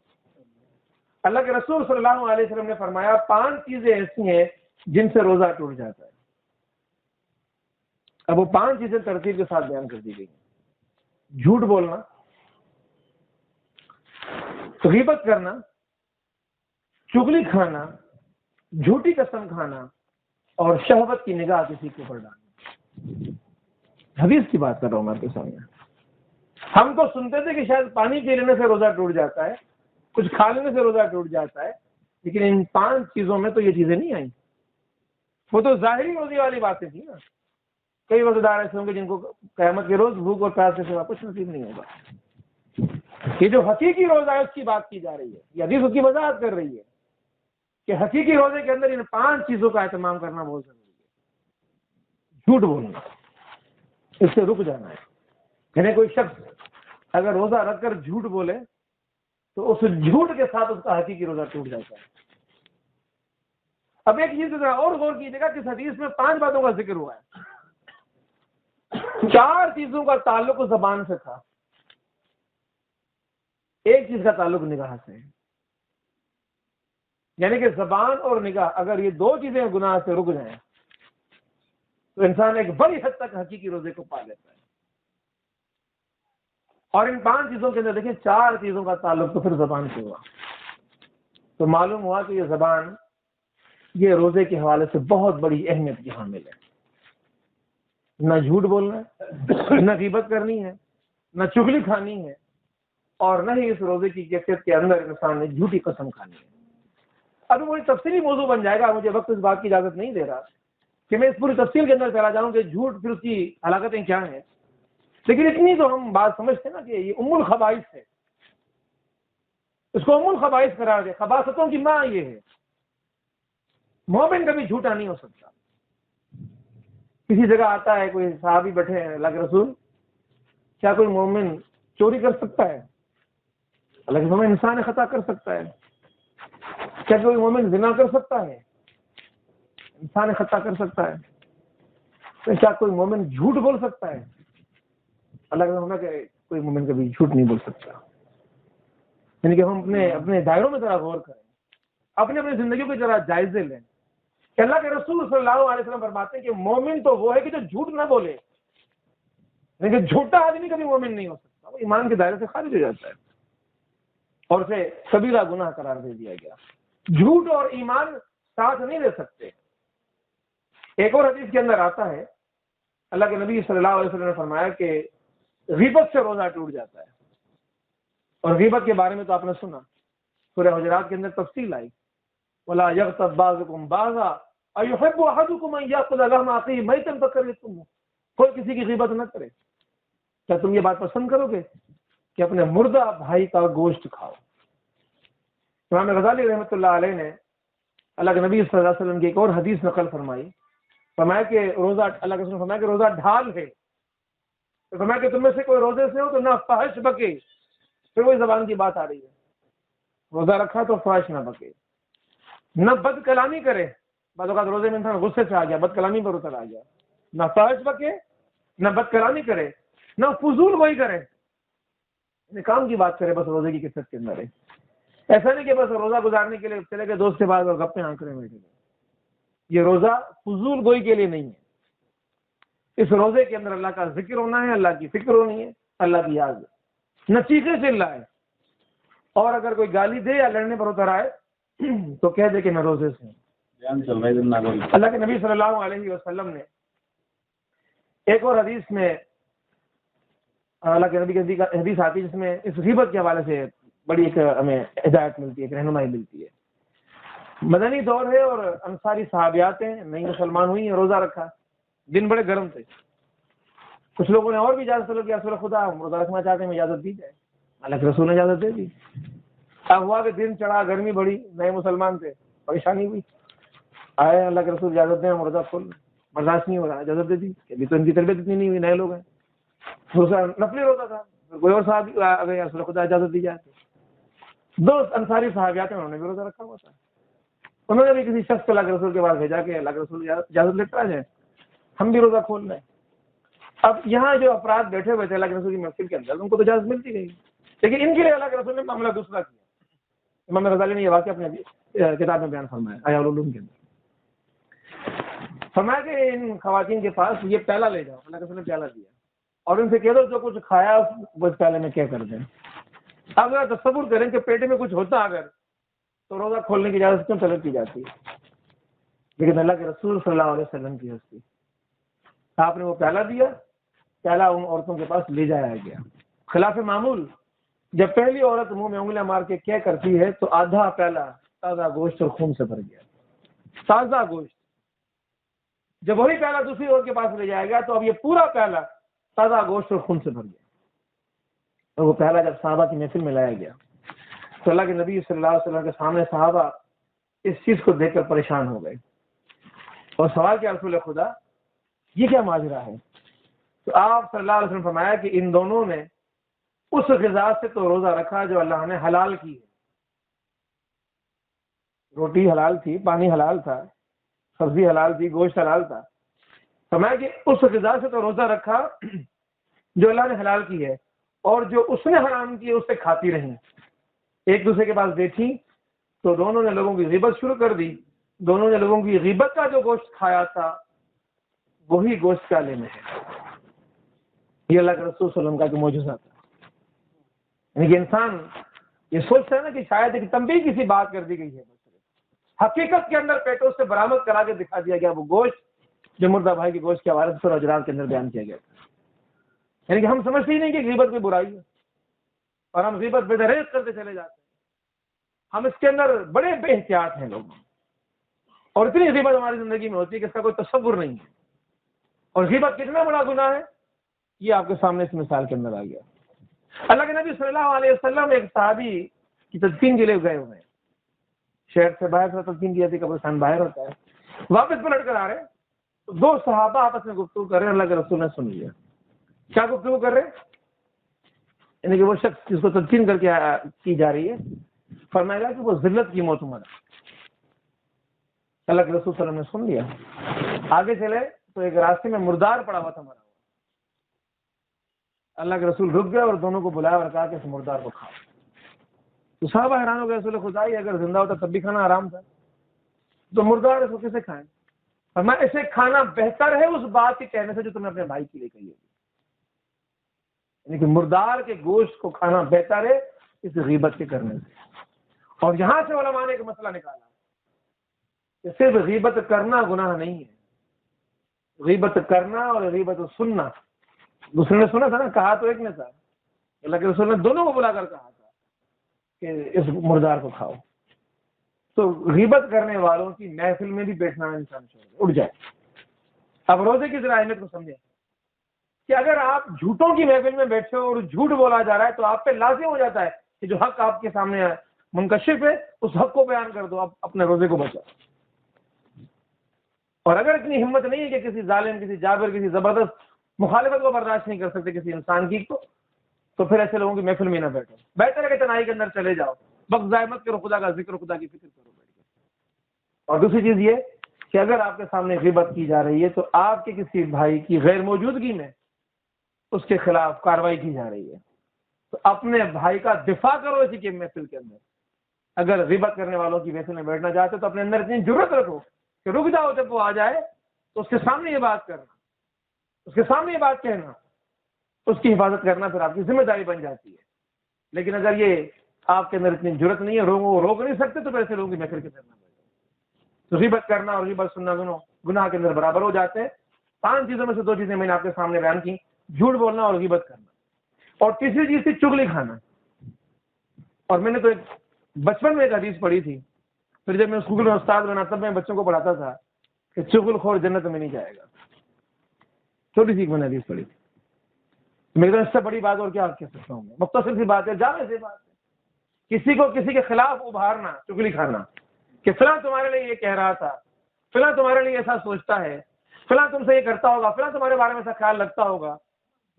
اللہ کے رسول صلی اللہ علیہ وسلم نے فرمایا 5 چیزیں ایسی ہیں جن سے روزہ ٹوٹ جاتا ہے۔ اب وہ 5 چیزیں ترتیب کے ساتھ بیان کر دی گئی ہیں۔ جھوٹ بولنا، غیبت کرنا، چغلی کھانا، جھوٹی قسم کھانا، اور شہوت کی نگاہ کسی کے اوپر ڈالنا۔ حدیث کی بات کر رہا ہوں میں آپ کے سامنے۔ ہم تو سنتے تھے کہ شاید پانی پی لینے سے روزہ ٹوٹ جاتا ہے، کچھ کھا لینے سے روزہ ٹوٹ جاتا ہے، لیکن ان 5 چیزوں میں تو یہ چیزیں نہیں آئیں۔ وہ تو ظاہری روزی والی باتیں تھیں نا۔ کئی روزے دار ایسے ہوں گے جن کو قیامت کے روز بھوک اور پیاس سے سوا کچھ نصیب نہیں ہوگا۔ یہ جو حقیقی روزہ ہے اس کی بات کی جا رہی ہے، یہ حدیث اس کی وضاحت کر رہی ہے کہ حقیقی روزے کے اندر ان 5 چیزوں کا اہتمام کرنا بہت ضروری ہے۔ جھوٹ بولنا، اس سے رک جانا ہے. یعنی کوئی شخص اگر روزہ رکھ کر جھوٹ بولے تو اس جھوٹ کے ساتھ اس کا حقیقی روزہ ٹوٹ جاتا ہے. اب ایک چیز ذرا اور غور کیجیے گا کہ اس حدیث میں 5 باتوں کا ذکر ہوا ہے. 4 چیزوں کا تعلق زبان سے تھا، ایک چیز کا تعلق نگاہ سے. یعنی کہ زبان اور نگاہ اگر یہ 2 چیزیں گناہ سے رک جائیں تو انسان ایک بڑی حد تک حقیقی روزے کو پا لیتا ہے. اور ان 5 چیزوں کے اندر دیکھیں 4 چیزوں کا تعلق تو پھر زبان سے ہوا. تو معلوم ہوا کہ یہ زبان یہ روزے کے حوالے سے بہت بڑی اہمیت کی حامل ہے. نہ جھوٹ بولنا ہے، نہ غیبت کرنی ہے، نہ چغلی کھانی ہے، اور نہ ہی اس روزے کی کیفیت کے اندر انسان نے جھوٹی قسم کھانی ہے. ابھی مجھے تفصیلی موضوع بن جائے گا، مجھے وقت اس بات کی اجازت نہیں دے رہا کہ میں اس پوری تفصیل کے اندر چلا جاؤں کہ جھوٹ پھر اس کی ہلاکتیں کیا ہیں. لیکن اتنی تو ہم بات سمجھتے ہیں نا کہ یہ ام الخبائث ہے، اس کو ام الخبائث قرار دے. خباثتوں کی ماں یہ ہے. مومن کبھی جھوٹا نہیں ہو سکتا. کسی جگہ آتا ہے کوئی صحابی بیٹھے ہیں، اللہ کے رسول کیا کوئی مومن چوری کر سکتا ہے؟ اللہ کے مومن انسان خطا کر سکتا ہے. کیا کوئی مومن زنا کر سکتا ہے؟ انسان خطا کر سکتا ہے. کیا کوئی مومن جھوٹ بول سکتا ہے؟ اللہ کا ہونا کہ کوئی مومن کبھی جھوٹ نہیں بول سکتا. یعنی کہ ہم اپنے دائروں میں ذرا غور کریں، اپنی زندگیوں کے ذرا جائزے لیں کہ اللہ کے رسول صلی اللہ علیہ وسلم فرماتے ہیں کہ مومن تو وہ ہے کہ جو جھوٹ نہ بولے. لیکن جھوٹا آدمی کبھی مومن نہیں ہو سکتا، وہ ایمان کے دائرے سے خارج ہو جاتا ہے اور اسے کبیرہ گناہ قرار دے دیا گیا. جھوٹ اور ایمان ساتھ نہیں دے سکتے. ایک اور حدیث کے اندر آتا ہے، اللہ کے نبی صلی اللہ علیہ وسلم نے فرمایا کہ غیبت سے روزہ ٹوٹ جاتا ہے. اور غیبت کے بارے میں تو آپ نے سنا، سورہ حجرات کے اندر تفصیل آئی، وَلَا يَغْتَبْ بَعْضُكُمْ بَعْضًا أَيُحِبُّ أَحَدُكُمْ أَن يَأْكُلَ لَحْمَ أَخِيهِ مَيْتًا فَكَرِهْتُمُوهُ. کوئی کسی کی غیبت نہ کرے. کیا تم یہ بات پسند کرو گے کہ اپنے مردہ بھائی کا گوشت کھاؤ؟ امام غزالی رحمۃ اللہ علیہ نے اللہ کے نبی صلی اللہ علیہ وسلم کی ایک اور حدیث نقل فرمائی. فرمایا کہ روزہ، اللہ کے رسول نے فرمایا کہ روزہ ڈھال ہے. فرمایا کہ تم میں سے کوئی روزے سے ہو تو نہ فحش بکے. پھر وہی زبان کی بات آ رہی ہے، روزہ رکھا تو فحش نہ بکے، نہ بد کلامی کرے. بعض اوقات روزے میں انسان غصے سے آ گیا، بد کلامی پر اتر آ گیا. نہ فحش بکے، نہ بد کلامی کرے، نہ فضول گوئی کرے، کام کی بات کرے بس روزے کی کثرت کے اندر ہے. ایسا نہیں کہ بس روزہ گزارنے کے لیے چلے گئے دوست کے بعد اور گپے آنکڑے بیٹھے گئے. یہ روزہ فضول گوئی کے لیے نہیں ہے. اس روزے کے اندر اللہ کا ذکر ہونا ہے، اللہ کی فکر ہونی ہے، اللہ کی یاد ہے، نہ چیخے چلائے. اور اگر کوئی گالی دے یا لڑنے پر اتر آئے تو کہہ دے کہ میں روزے سے ہوں. اللہ کے نبی صلی اللہ علیہ وسلم نے ایک اور حدیث میں، اللہ کے نبی کی حدیث آتی ہے جس میں اس غیبت کے حوالے سے بڑی ایک ہمیں ہدایت ملتی ہے، ایک رہنمائی ملتی ہے. مدنی دور ہے اور انصاری صحابیات ہیں، نئی مسلمان ہوئی ہیں، روزہ رکھا، دن بڑے گرم تھے. کچھ لوگوں نے اور بھی اجازت طلب کیا، رسول خدا ہم روزہ رکھنا چاہتے ہیں، اجازت دی جائے. اللہ کے رسول نے اجازت دے دی. اب ہوا کہ دن چڑھا، گرمی بڑی، نئے مسلمان تھے، پریشانی ہوئی. آئے اللہ کے رسول اجازت دیں، ہم روزہ کھول، برداشت نہیں ہو رہا، اجازت دے دی. ابھی تو ان کی تربیت اتنی نہیں ہوئی، نئے لوگ ہیں. روزہ نفلی روزہ تھا. کوئی اور صاحب آ گئے، رسول خدا اجازت دی جائے. دو انصاری صحابیات ہیں، انہوں نے بھی روزہ رکھا ہوا تھا. انہوں نے بھی کسی شخص کو اللہ کے رسول کے پاس بھیجا کہ اللہ کے رسول اجازت لے کر آ جائیں، ہم بھی روزہ کھول لیں. اب یہاں جو افراد بیٹھے ہوئے تھے اللہ کے رسول کی محفل کے اندر، ان کو تو اجازت ملتی گئی، لیکن ان کے لیے اللہ کے رسول نے معاملہ دوسرا کیا. امام غزالی نے یہ واقعہ اپنے کتاب میں بیان فرمایا، احیاء العلوم کے اندر. فرمایا کہ ان خواتین کے پاس یہ پیالہ لے جاؤ. اللہ کے رسول نے پیالہ دیا اور ان سے کہہ دو جو کچھ کھایا وہ اس پیالے میں کیا کر دیں. اب اگر تصور کریں کہ پیٹ میں کچھ ہوتا اگر تو روزہ کھولنے کی اجازت کیوں طلب کی جاتی ہے؟ لیکن اللہ کے رسول صلی اللہ علیہ وسلم کی ہستی، آپ نے وہ پیالہ دیا، پیالہ ان عورتوں کے پاس لے جایا گیا. خلاف معمول جب پہلی عورت منہ میں انگلیاں مار کے کیا کرتی ہے تو آدھا پیالہ تازہ گوشت اور خون سے بھر گیا. تازہ گوشت. جب وہی پیالہ دوسری عورت کے پاس لے جائے گا تو اب یہ پورا پیالہ تازہ گوشت اور خون سے بھر گیا. اور وہ پیالہ جب صحابہ کی محفل میں لایا گیا تو اللہ کے نبی صلی اللہ علیہ وسلم کے سامنے صحابہ اس چیز کو دیکھ کر پریشان ہو گئے اور سوال کیا رسول خدا یہ کیا ماجرا ہے؟ تو آپ صلی اللہ علیہ وسلم فرمایا کہ ان دونوں نے اس غذا سے تو روزہ رکھا جو اللہ نے حلال کی ہے. روٹی حلال تھی، پانی حلال تھا، سبزی حلال تھی، گوشت حلال تھا. فرمایا کہ اس غذا سے تو روزہ رکھا جو اللہ نے حلال کی ہے، اور جو اس نے حرام کی ہے اس سے کھاتی رہیں. ایک دوسرے کے پاس بیٹھی تو دونوں نے لوگوں کی غیبت شروع کر دی. دونوں نے لوگوں کی غیبت کا جو گوشت کھایا تھا وہی گوشت کا لینے ہے. یہ اللہ کے رسول صلی اللہ علیہ وسلم کا جو معجزہ تھا. یعنی کہ انسان یہ سوچتا ہے نا کہ شاید ایک تنبیہ کسی بات کر دی گئی ہے، حقیقت کے اندر پیٹوں سے برآمد کرا کے دکھا دیا گیا وہ گوشت جو مردہ بھائی کے گوشت کے حوالے سے سورہ حجرات کے اندر بیان کیا گیا تھا. یعنی کہ ہم سمجھتے ہی نہیں کہ غیبت کوئی برائی ہے، اور ہم غیبت بے دریغ کرتے چلے جاتے ہیں. ہم اس کے اندر بڑے بے احتیاط ہیں لوگ، اور اتنی غیبت ہماری زندگی میں ہوتی ہے کہ اس کا کوئی تصور نہیں ہے. اور غیبت کتنا بڑا گناہ ہے یہ آپ کے سامنے اس مثال کے اندر آ گیا. اللہ کے نبی صلی اللہ علیہ وسلم ایک صحابی کی تدفین کے لیے گئے ہوئے ہیں. شہر سے باہر سے تدفین کی جاتی، قبرستان باہر ہوتا ہے. واپس پلٹ کر آ رہے تو دو صحابہ آپس میں گفتگو کر رہے ہیں. اللہ کے رسول نے سن لیا. کیا گفتگو کر رہے ہیں؟ یعنی کہ وہ شخص جس کو تدفین کر کے کی جا رہی ہے فرمائے گا کہ وہ ذلت کی موت مرا. اللہ کے رسول صلی اللہ علیہ وسلم نے سن لیا. آگے چلے تو ایک راستے میں مردار پڑا ہوا تھا مرا ہوا. اللہ کے رسول رک گئے اور دونوں کو بلایا اور کہا کہ اس مردار کو کھاؤ. تو صحابہ حیران ہو گئے، رسول خدا ہی اگر زندہ ہوتا تب بھی کھانا حرام تھا، تو مردار اس کو کیسے کھائیں؟ فرمایا اسے کھانا بہتر ہے اس بات کے کہنے سے جو تم نے اپنے بھائی کے لیے کہی ہے. یعنی کہ مردار کے گوشت کو کھانا بہتر ہے اس غیبت کے کرنے سے. اور یہاں سے علماء نے ایک مسئلہ نکالا کہ صرف غیبت کرنا گناہ نہیں ہے. غیبت کرنا اور غیبت سننا، دوسرے نے سنا تھا نا، کہا تو ایک نے تھا. اللہ کے رسول نے دونوں کو بلا کر کہا تھا کہ اس مردار کو کھاؤ. تو غیبت کرنے والوں کی محفل میں بھی بیٹھنا انسان چھوڑ اٹھ جائے. اب روزے کی ذرا اہمیت کو سمجھیں کہ اگر آپ جھوٹوں کی محفل میں بیٹھے ہو اور جھوٹ بولا جا رہا ہے تو آپ پہ لازم ہو جاتا ہے کہ جو حق آپ کے سامنے منکشف ہے اس حق کو بیان کر دو، آپ اپنے روزے کو بچاؤ. اور اگر اتنی ہمت نہیں ہے کہ کسی ظالم، کسی جابر، کسی زبردست مخالفت کو برداشت نہیں کر سکتے کسی انسان کی، تو پھر ایسے لوگوں کی محفل میں نہ بیٹھو. بہتر ہے کہ تنہائی کے اندر چلے جاؤ، وقت ضائع مت کرو، خدا کا ذکر، خدا کی فکر کرو بیٹھ کے. اور دوسری چیز یہ کہ اگر آپ کے سامنے غیبت کی جا رہی ہے تو آپ کے کسی بھائی کی غیر موجودگی میں اس کے خلاف کارروائی کی جا رہی ہے تو اپنے بھائی کا دفاع کرو اسی کے محفل کے اندر. اگر غیبت کرنے والوں کی محفل میں بیٹھنا چاہتے تو اپنے اندر اتنی جرأت رکھو کہ رک جاؤ، جب وہ آ جائے تو اس کے سامنے یہ بات کرنا، اس کے سامنے یہ بات کہنا، اس کی حفاظت کرنا پھر آپ کی ذمہ داری بن جاتی ہے. لیکن اگر یہ آپ کے اندر اتنی جرأت نہیں ہے، روک نہیں سکتے، تو پھر ایسے لوگوں کی محفل کے کرنا پڑے گا. تو غیبت کرنا اور غیبت سننا دونوں گناہ کے اندر برابر ہو جاتے ہیں. 5 چیزوں میں سے 2 چیزیں میں نے آپ کے سامنے بیان کی، جھوٹ بولنا اور غیبت کرنا. اور تیسری چیز تھی چغلی کھانا. اور میں نے تو بچپن میں ایک حدیث پڑھی تھی، پھر جب میں اسکول میں استاد بنا تب میں بچوں کو پڑھاتا تھا کہ چغل خور جنت میں نہیں جائے گا. چھوٹی سی میں نے حدیث پڑھی تھی. میرے اس سے بڑی بات اور کیا کہہ سکتا ہوں میں، مختصر سی بات ہے، جامع سی بات ہے. کسی کو کسی کے خلاف ابھارنا، چغلی کھانا کہ فلاں تمہارے لیے یہ کہہ رہا تھا، فلاں تمہارے لیے ایسا سوچتا ہے، فلاں تم سے یہ کرتا ہوگا، فلاں تمہارے بارے میں ایسا خیال رکھتا ہوگا.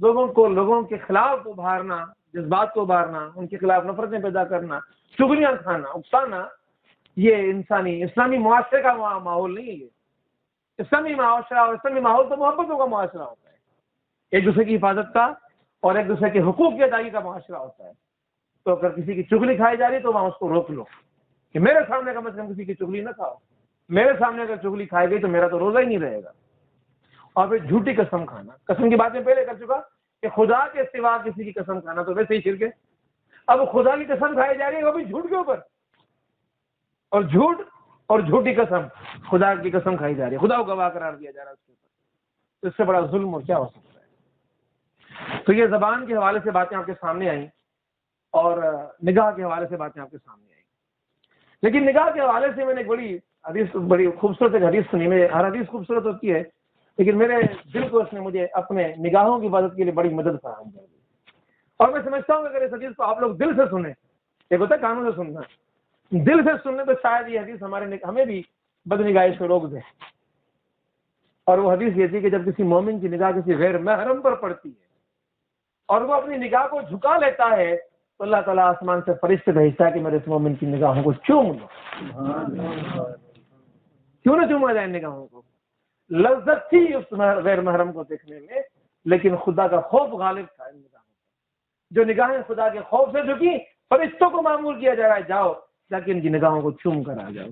لوگوں کے خلاف ابھارنا، جذبات کو ابھارنا، ان کے خلاف نفرتیں پیدا کرنا، چغلیاں کھانا، اکسانا، یہ اسلامی معاشرے کا ماحول نہیں ہے. یہ اسلامی معاشرہ اور اسلامی ماحول تو محبتوں کا معاشرہ ہوتا ہے، ایک دوسرے کی حفاظت کا اور ایک دوسرے کے حقوق کی ادائیگی کا معاشرہ ہوتا ہے. تو اگر کسی کی چغلی کھائی جا رہی تو وہاں اس کو روک لو کہ میرے سامنے کم از کم کسی کی چغلی نہ کھاؤ. میرے سامنے اگر چغلی کھائی گئی تو میرا تو روزہ ہی نہیں رہے گا. اور پھر جھوٹی قسم کھانا، قسم کی بات میں پہلے کر چکا کہ خدا کے سوا کسی کی قسم کھانا تو ویسے ہی شرک ہے. اب خدا کی قسم کھائی جا رہی ہے وہ بھی جھوٹ کے اوپر، اور جھوٹ اور جھوٹی قسم، خدا کی قسم کھائی جا رہی ہے، خدا کو گواہ قرار دیا جا رہا ہے اس کے اوپر. تو اس سے بڑا ظلم اور کیا ہو سکتا ہے. تو یہ زبان کے حوالے سے باتیں آپ کے سامنے آئیں اور نگاہ کے حوالے سے باتیں آپ کے سامنے آئیں. لیکن نگاہ کے حوالے سے میں نے ایک بڑی خوبصورت ایک حدیث سنی. میں ہر حدیث خوبصورت ہوتی ہے لیکن میرے دل کو اس نے مجھے اپنے نگاہوں کی حفاظت کے لیے بڑی مدد فراہم کر دی. اور میں سمجھتا ہوں کہ اگر اس حدیث کو آپ لوگ دل سے سنیں، ایک ہوتا ہے کانوں سے سننا، دل سے سننے تو شاید یہ حدیث ہمیں بھی بدنگاہی سے روک دے. اور وہ حدیث یہ تھی کہ جب کسی مومن کی نگاہ کسی غیر محرم پر پڑتی ہے اور وہ اپنی نگاہ کو جھکا لیتا ہے تو اللہ تعالیٰ آسمان سے فرشتے بھیجتا ہے کہ میرے اس مومن کی نگاہوں کو چوم لو. کیوں نہ چوما جائے نگاہوں کو؟ لذت تھی اس غیر محرم کو دیکھنے میں، لیکن خدا کا خوف غالب تھا ان نگاہوں پر. جو نگاہیں خدا کے خوف سے جھکی، فرشتوں کو معمول کیا جا رہا ہے جاؤ جا کے ان کی نگاہوں کو چوم کر آ جاؤ.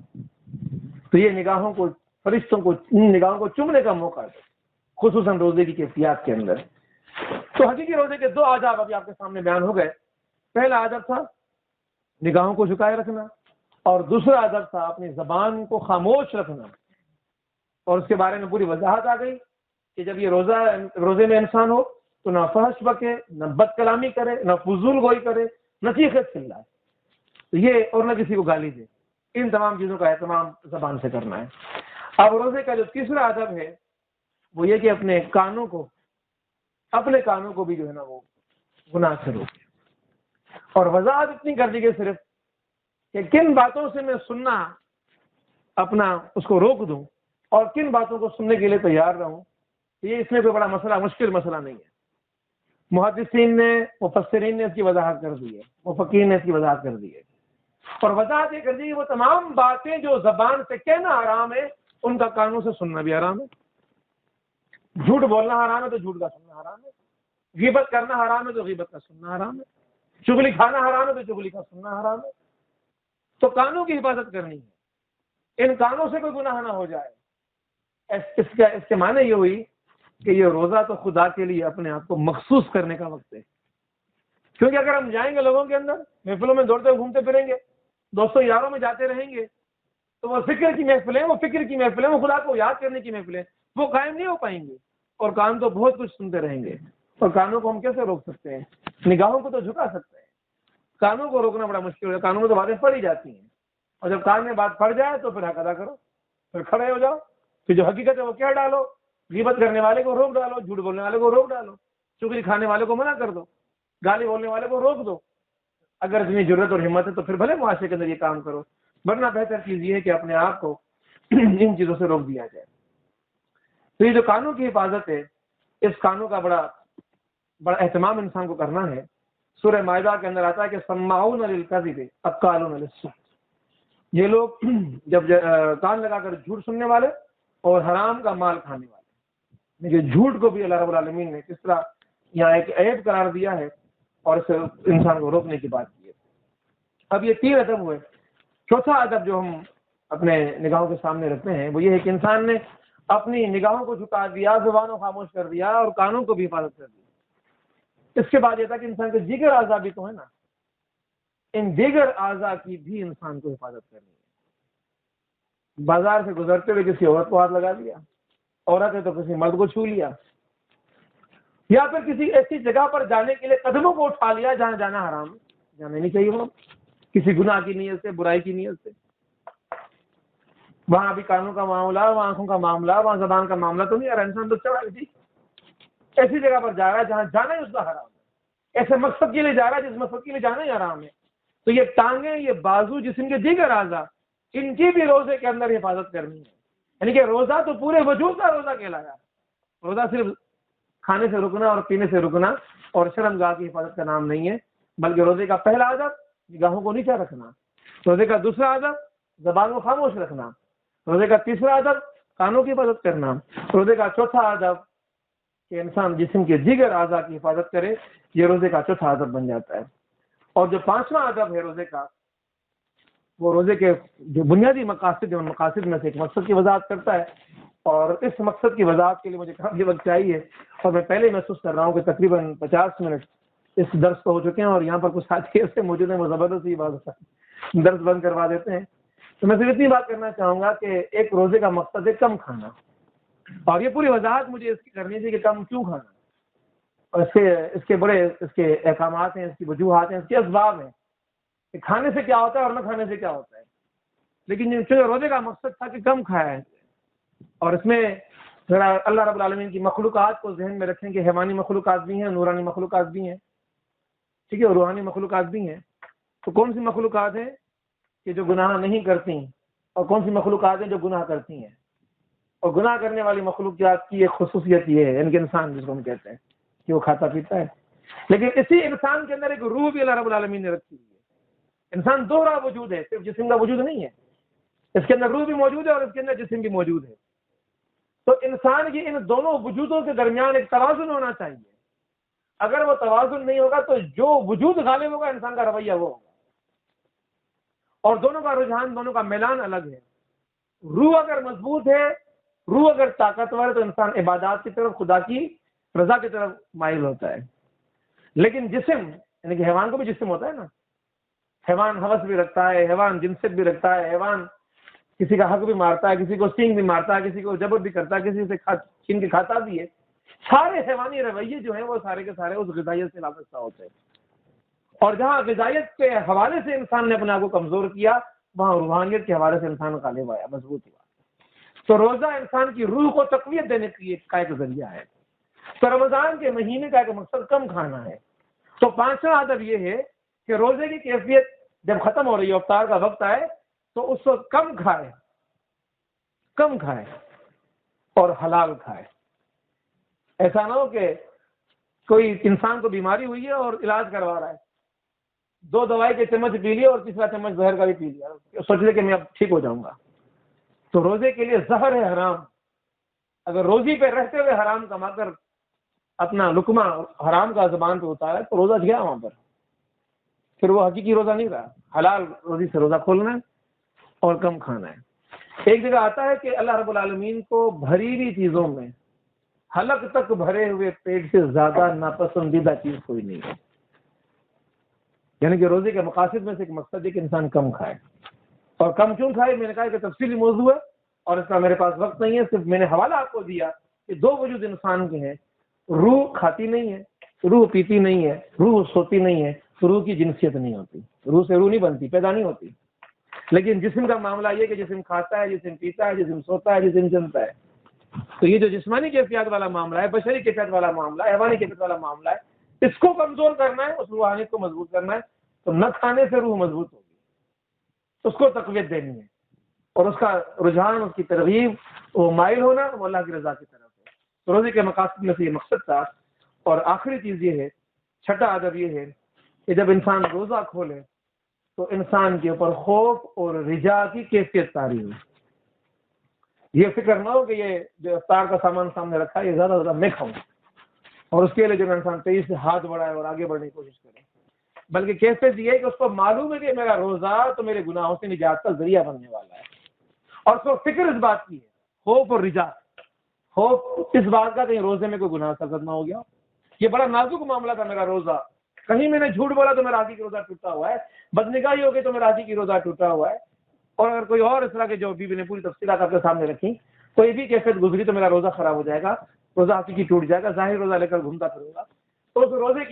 تو یہ نگاہوں کو، فرشتوں کو ان نگاہوں کو چومنے کا موقع دو، خصوصاً روزے کی کیفیات کے اندر. تو حقیقی روزے کے دو آداب ابھی آپ کے سامنے بیان ہو گئے. پہلا آداب تھا نگاہوں کو جھکائے رکھنا، اور دوسرا آداب تھا اپنی زبان کو خاموش رکھنا. اور اس کے بارے میں پوری وضاحت آ گئی کہ جب یہ روزے میں انسان ہو تو نہ فحش بکے، نہ بد کلامی کرے، نہ فضول گوئی کرے، نہ چیخے چلائے، یہ اور نہ کسی کو گالی دے. ان تمام چیزوں کا اہتمام زبان سے کرنا ہے. اب روزے کا جو تیسرا ادب ہے وہ یہ کہ اپنے کانوں کو بھی جو ہے نا وہ گناہ سے روکے. اور وضاحت اتنی کر دی گئی صرف کہ کن باتوں سے میں سننا اپنا اس کو روک دوں اور کن باتوں کو سننے کے لیے تیار رہوں. یہ اس میں کوئی بڑا مسئلہ، مشکل مسئلہ نہیں ہے. محدثین نے، مفسرین نے اس کی وضاحت کر دی ہے، مفقین نے اس کی وضاحت کر دی ہے. اور وضاحت یہ کر دی کہ وہ تمام باتیں جو زبان سے کہنا حرام ہے ان کا کانوں سے سننا بھی حرام ہے. جھوٹ بولنا حرام ہے تو جھوٹ کا سننا حرام ہے. غیبت کرنا حرام ہے تو غیبت کا سننا حرام ہے. چغلی کھانا حرام ہے تو چغلی کا سننا حرام ہے. تو کانوں کی حفاظت کرنی ہے، ان کانوں سے کوئی گناہ نہ ہو جائے. اس کے معنی یہ ہوئی کہ یہ روزہ تو خدا کے لیے اپنے آپ کو مخصوص کرنے کا وقت ہے. کیونکہ اگر ہم جائیں گے لوگوں کے اندر، محفلوں میں دوڑتے گھومتے پھریں گے، دوستوں یاروں میں جاتے رہیں گے، تو وہ فکر کی محفلیں، وہ فکر کی محفلیں، وہ خدا کو یاد کرنے کی محفلیں وہ قائم نہیں ہو پائیں گے. اور کان تو بہت کچھ سنتے رہیں گے. اور کانوں کو ہم کیسے روک سکتے ہیں؟ نگاہوں کو تو جھکا سکتے ہیں، کانوں کو روکنا بڑا مشکل ہے. کانوں میں تو باتیں پڑ ہی جاتی ہیں، اور جب کان میں بات پڑ جائے تو پھر حق ادا کرو، پھر کھڑے ہو جاؤ، پھر جو حقیقت ہے وہ کہہ ڈالو. غیبت کرنے والے کو روک ڈالو، جھوٹ بولنے والے کو روک ڈالو، چغلی کھانے والے کو منع کر دو، گالی بولنے والے کو روک دو. اگر اتنی ضرورت اور ہمت ہے تو پھر بھلے معاشرے کے اندر یہ کام کرو، ورنہ بہتر چیز یہ ہے کہ اپنے آپ کو ان چیزوں سے روک دیا جائے. تو یہ جو کانوں کی حفاظت ہے، اس کانوں کا بڑا اہتمام انسان کو کرنا ہے. سورہ مائدہ کے اندر آتا ہے کہ سماعون للکذب اکالون للسحت. یہ لوگ جب کان لگا کر جھوٹ سننے والے اور حرام کا مال کھانے والے. لیکن جھوٹ کو بھی اللہ رب العالمین نے کس طرح یہاں ایک عیب قرار دیا ہے اور اسے انسان کو روکنے کی بات کی ہے. اب یہ 3 ادب ہوئے. چوتھا ادب جو ہم اپنے نگاہوں کے سامنے رکھتے ہیں وہ یہ ہے کہ انسان نے اپنی نگاہوں کو جھکا دیا، زبان کو خاموش کر دیا اور کانوں کو بھی حفاظت کر دیا. اس کے بعد یہ تھا کہ انسان کے دیگر اعضاء بھی تو ہے نا، ان دیگر اعضاء کی بھی انسان کو حفاظت کرنی ہے. بازار سے گزرتے ہوئے کسی عورت کو ہاتھ لگا دیا، عورت ہے تو کسی مرد کو چھو لیا، یا پھر کسی ایسی جگہ پر جانے کے لیے قدموں کو اٹھا لیا جہاں جانا حرام ہے، جانا نہیں چاہیے وہاں، کسی گناہ کی نیت سے، برائی کی نیت سے. وہاں ابھی کانوں کا معاملہ، وہاں آنکھوں کا معاملہ، وہاں زبان کا معاملہ تو نہیں آ رہا. انسان تو چڑھا کسی ایسی جگہ پر جا رہا ہے جہاں جانا ہی اس کا حرام ہے، ایسے مقصد کے لیے جا رہا ہے جس مقصد کے لیے جانا ہی حرام ہے. تو یہ ٹانگیں، یہ بازو، جسم کے دیگر اعضاء، ان کی بھی روزے کے اندر حفاظت کرنی ہے. یعنی کہ روزہ تو پورے وجود کا روزہ کہلایا. روزہ صرف کھانے سے رکنا اور پینے سے رکنا اور شرمگاہ کی حفاظت کا نام نہیں ہے، بلکہ روزے کا پہلا ادب نگاہوں کو نیچا رکھنا، روزے کا دوسرا ادب زبان کو خاموش رکھنا، روزے کا تیسرا ادب کانوں کی حفاظت کرنا، روزے کا چوتھا ادب کہ انسان جسم کے دیگر اعضاء کی حفاظت کرے. یہ روزے کا چوتھا ادب بن جاتا ہے. اور جو 5واں ادب ہے روزے کا، وہ روزے کے جو بنیادی مقاصد ہیں ان مقاصد میں سے ایک مقصد کی وضاحت کرتا ہے. اور اس مقصد کی وضاحت کے لیے مجھے کافی وقت چاہیے، اور میں پہلے محسوس کر رہا ہوں کہ تقریباً 50 منٹ اس درس کو ہو چکے ہیں، اور یہاں پر کچھ ساتھی ایسے موجود ہیں وہ زبردستی بات درس بند کروا دیتے ہیں. تو میں صرف اتنی بات کرنا چاہوں گا کہ ایک روزے کا مقصد ہے کم کھانا، اور یہ پوری وضاحت مجھے اس کی کرنی تھی کہ کم کیوں کھانا، اور اس کے احکامات ہیں، اس کی وجوہات ہیں، اس کے اسباب ہیں کہ کھانے سے کیا ہوتا ہے اور نہ کھانے سے کیا ہوتا ہے. لیکن روزے کا مقصد تھا کہ کم کھایا ہے. اور اس میں ذرا اللہ رب العالمین کی مخلوقات کو ذہن میں رکھیں کہ حیوانی مخلوقات بھی ہیں، نورانی مخلوقات بھی ہیں، ٹھیک ہے، اور روحانی مخلوقات بھی ہیں. تو کون سی مخلوقات ہیں کہ جو گناہ نہیں کرتی، اور کون سی مخلوقات ہیں جو گناہ کرتی ہیں. اور گناہ کرنے والی مخلوقات کی ایک خصوصیت یہ ہے، یعنی کہ انسان جس کو ہم کہتے ہیں کہ وہ کھاتا پیتا ہے، لیکن اسی انسان کے اندر ایک روح بھی اللہ رب العالمین نے رکھی ہوئی ہے۔ انسان دوہرا وجود ہے، صرف جسم کا وجود نہیں ہے، اس کے اندر روح بھی موجود ہے اور اس کے اندر جسم بھی موجود ہے۔ تو انسان کی ان دونوں وجودوں کے درمیان ایک توازن ہونا چاہیے۔ اگر وہ توازن نہیں ہوگا تو جو وجود غالب ہوگا انسان کا رویہ وہ ہوگا، اور دونوں کا رجحان، دونوں کا میلان الگ ہے۔ روح اگر مضبوط ہے، روح اگر طاقتور ہے تو انسان عبادات کی طرف، خدا کی رضا کی طرف مائل ہوتا ہے۔ لیکن جسم، یعنی کہ حیوان کو بھی جسم ہوتا ہے نا، حیوان ہوس بھی رکھتا ہے، حیوان جنست بھی رکھتا ہے، حیوان کسی کا حق بھی مارتا ہے، کسی کو سینگ بھی مارتا ہے، کسی کو جبر بھی کرتا ہے، کسی سے چھین کے کھاتا بھی ہے۔ سارے حیوانی رویے جو ہیں وہ سارے کے سارے اس غذائیت سے وابستہ ہوتے ہیں، اور جہاں غذائیت کے حوالے سے انسان نے اپنے آپ کو کمزور کیا، وہاں روحانیت کے حوالے سے انسان غالب آیا، مضبوط ہوا۔ تو روزہ انسان کی روح کو تقویت دینے کا ایک ذریعہ ہے۔ تو رمضان کے مہینے کا ایک مقصد کم کھانا ہے۔ تو پانچواں ادب یہ ہے کہ روزے کی کیفیت جب ختم ہو رہی ہے، افطار کا وقت آئے تو اس وقت کم کھائے اور حلال کھائے۔ ایسا نہ ہو کہ کوئی انسان کو بیماری ہوئی ہے اور علاج کروا رہا ہے، 2 دوائی کے چمچ پی لیے اور تیسرا چمچ زہر کا بھی پی لیا، سوچ لے کہ میں اب ٹھیک ہو جاؤں گا۔ تو روزے کے لیے زہر ہے حرام۔ اگر روزی پہ رہتے ہوئے حرام کما کر اپنا لقمہ حرام کا زبان پہ اتارا ہے تو روزہ گیا وہاں پر، پھر وہ حقیقی روزہ نہیں رہا۔ حلال روزی سے روزہ کھولنا ہے اور کم کھانا ہے۔ ایک جگہ آتا ہے کہ اللہ رب العالمین کو بھری ہوئی چیزوں میں حلق تک بھرے ہوئے پیٹ سے زیادہ ناپسندیدہ چیز کوئی نہیں ہے۔ یعنی کہ روزے کے مقاصد میں سے ایک مقصد ہے کہ انسان کم کھائے، اور کم کیوں کھائے میں نے کہا کہ تفصیلی موضوع ہے اور اس کا میرے پاس وقت نہیں ہے، صرف میں نے حوالہ آپ کو دیا کہ 2 وجود انسان کے ہیں، روح کھاتی نہیں ہے، روح پیتی نہیں ہے، روح سوتی نہیں ہے، روح کی جنسیت نہیں ہوتی، روح سے روح نہیں بنتی، پیدا نہیں ہوتی۔ لیکن جسم کا معاملہ یہ کہ جسم کھاتا ہے، جسم پیتا ہے، جسم سوتا ہے، جسم جمتا ہے۔ تو یہ جو جسمانی کیفیات والا معاملہ ہے، بشری کیفیت والا معاملہ ہے، حیوانی کیفیت والا معاملہ ہے، اس کو کمزور کرنا ہے، اس روحانیت کو مضبوط کرنا ہے، تو نہ کھانے سے روح مضبوط ہوگی، اس کو تقویت دینی ہے، اور اس کا رجحان، اس کی ترغیب، وہ مائل ہونا وہ اللہ کی رضا کی طرف ہے۔ تو روزے کے مقاصد میں سے یہ مقصد تھا۔ اور آخری چیز یہ ہے، چھٹا ادب یہ ہے کہ جب انسان روزہ کھولے تو انسان کے اوپر خوف اور رجا کی کیفیت طاری ہو۔ یہ فکر نہ ہو کہ یہ جو افطار کا سامان سامنے رکھا ہے یہ زیادہ زیادہ میں کھاؤں، اور اس کے لیے جو انسان تیزی سے ہاتھ بڑھائے اور آگے بڑھنے کی کوشش کرے، بلکہ کیفیت یہ ہے کہ اس کو معلوم ہے کہ میرا روزہ تو میرے گناہوں سے نجات کا ذریعہ بننے والا ہے، اور اس کو فکر اس بات کی ہے، خوف اور رجا۔ خوف اس بات کا کہ روزے میں کوئی گناہ سرزد نہ ہو گیا، یہ بڑا نازک معاملہ تھا میرا روزہ، کہیں میں نے جھوٹ بولا تو میرا حقیقی روزہ ٹوٹا ہوا ہے، بدنگاہی ہو گئی تو میرا حقیقی روزہ ٹوٹا ہوا ہے، اور اگر کوئی اور اس طرح کے جو بیوی نے پوری تفصیلات آپ کے سامنے رکھی، کوئی بھی کیفیت گزری تو میرا روزہ خراب ہو جائے گا، روزہ حقیقی ٹوٹ جائے گا، ظاہر روزہ لے کر گھومتا پھروں گا۔ تو اس روزے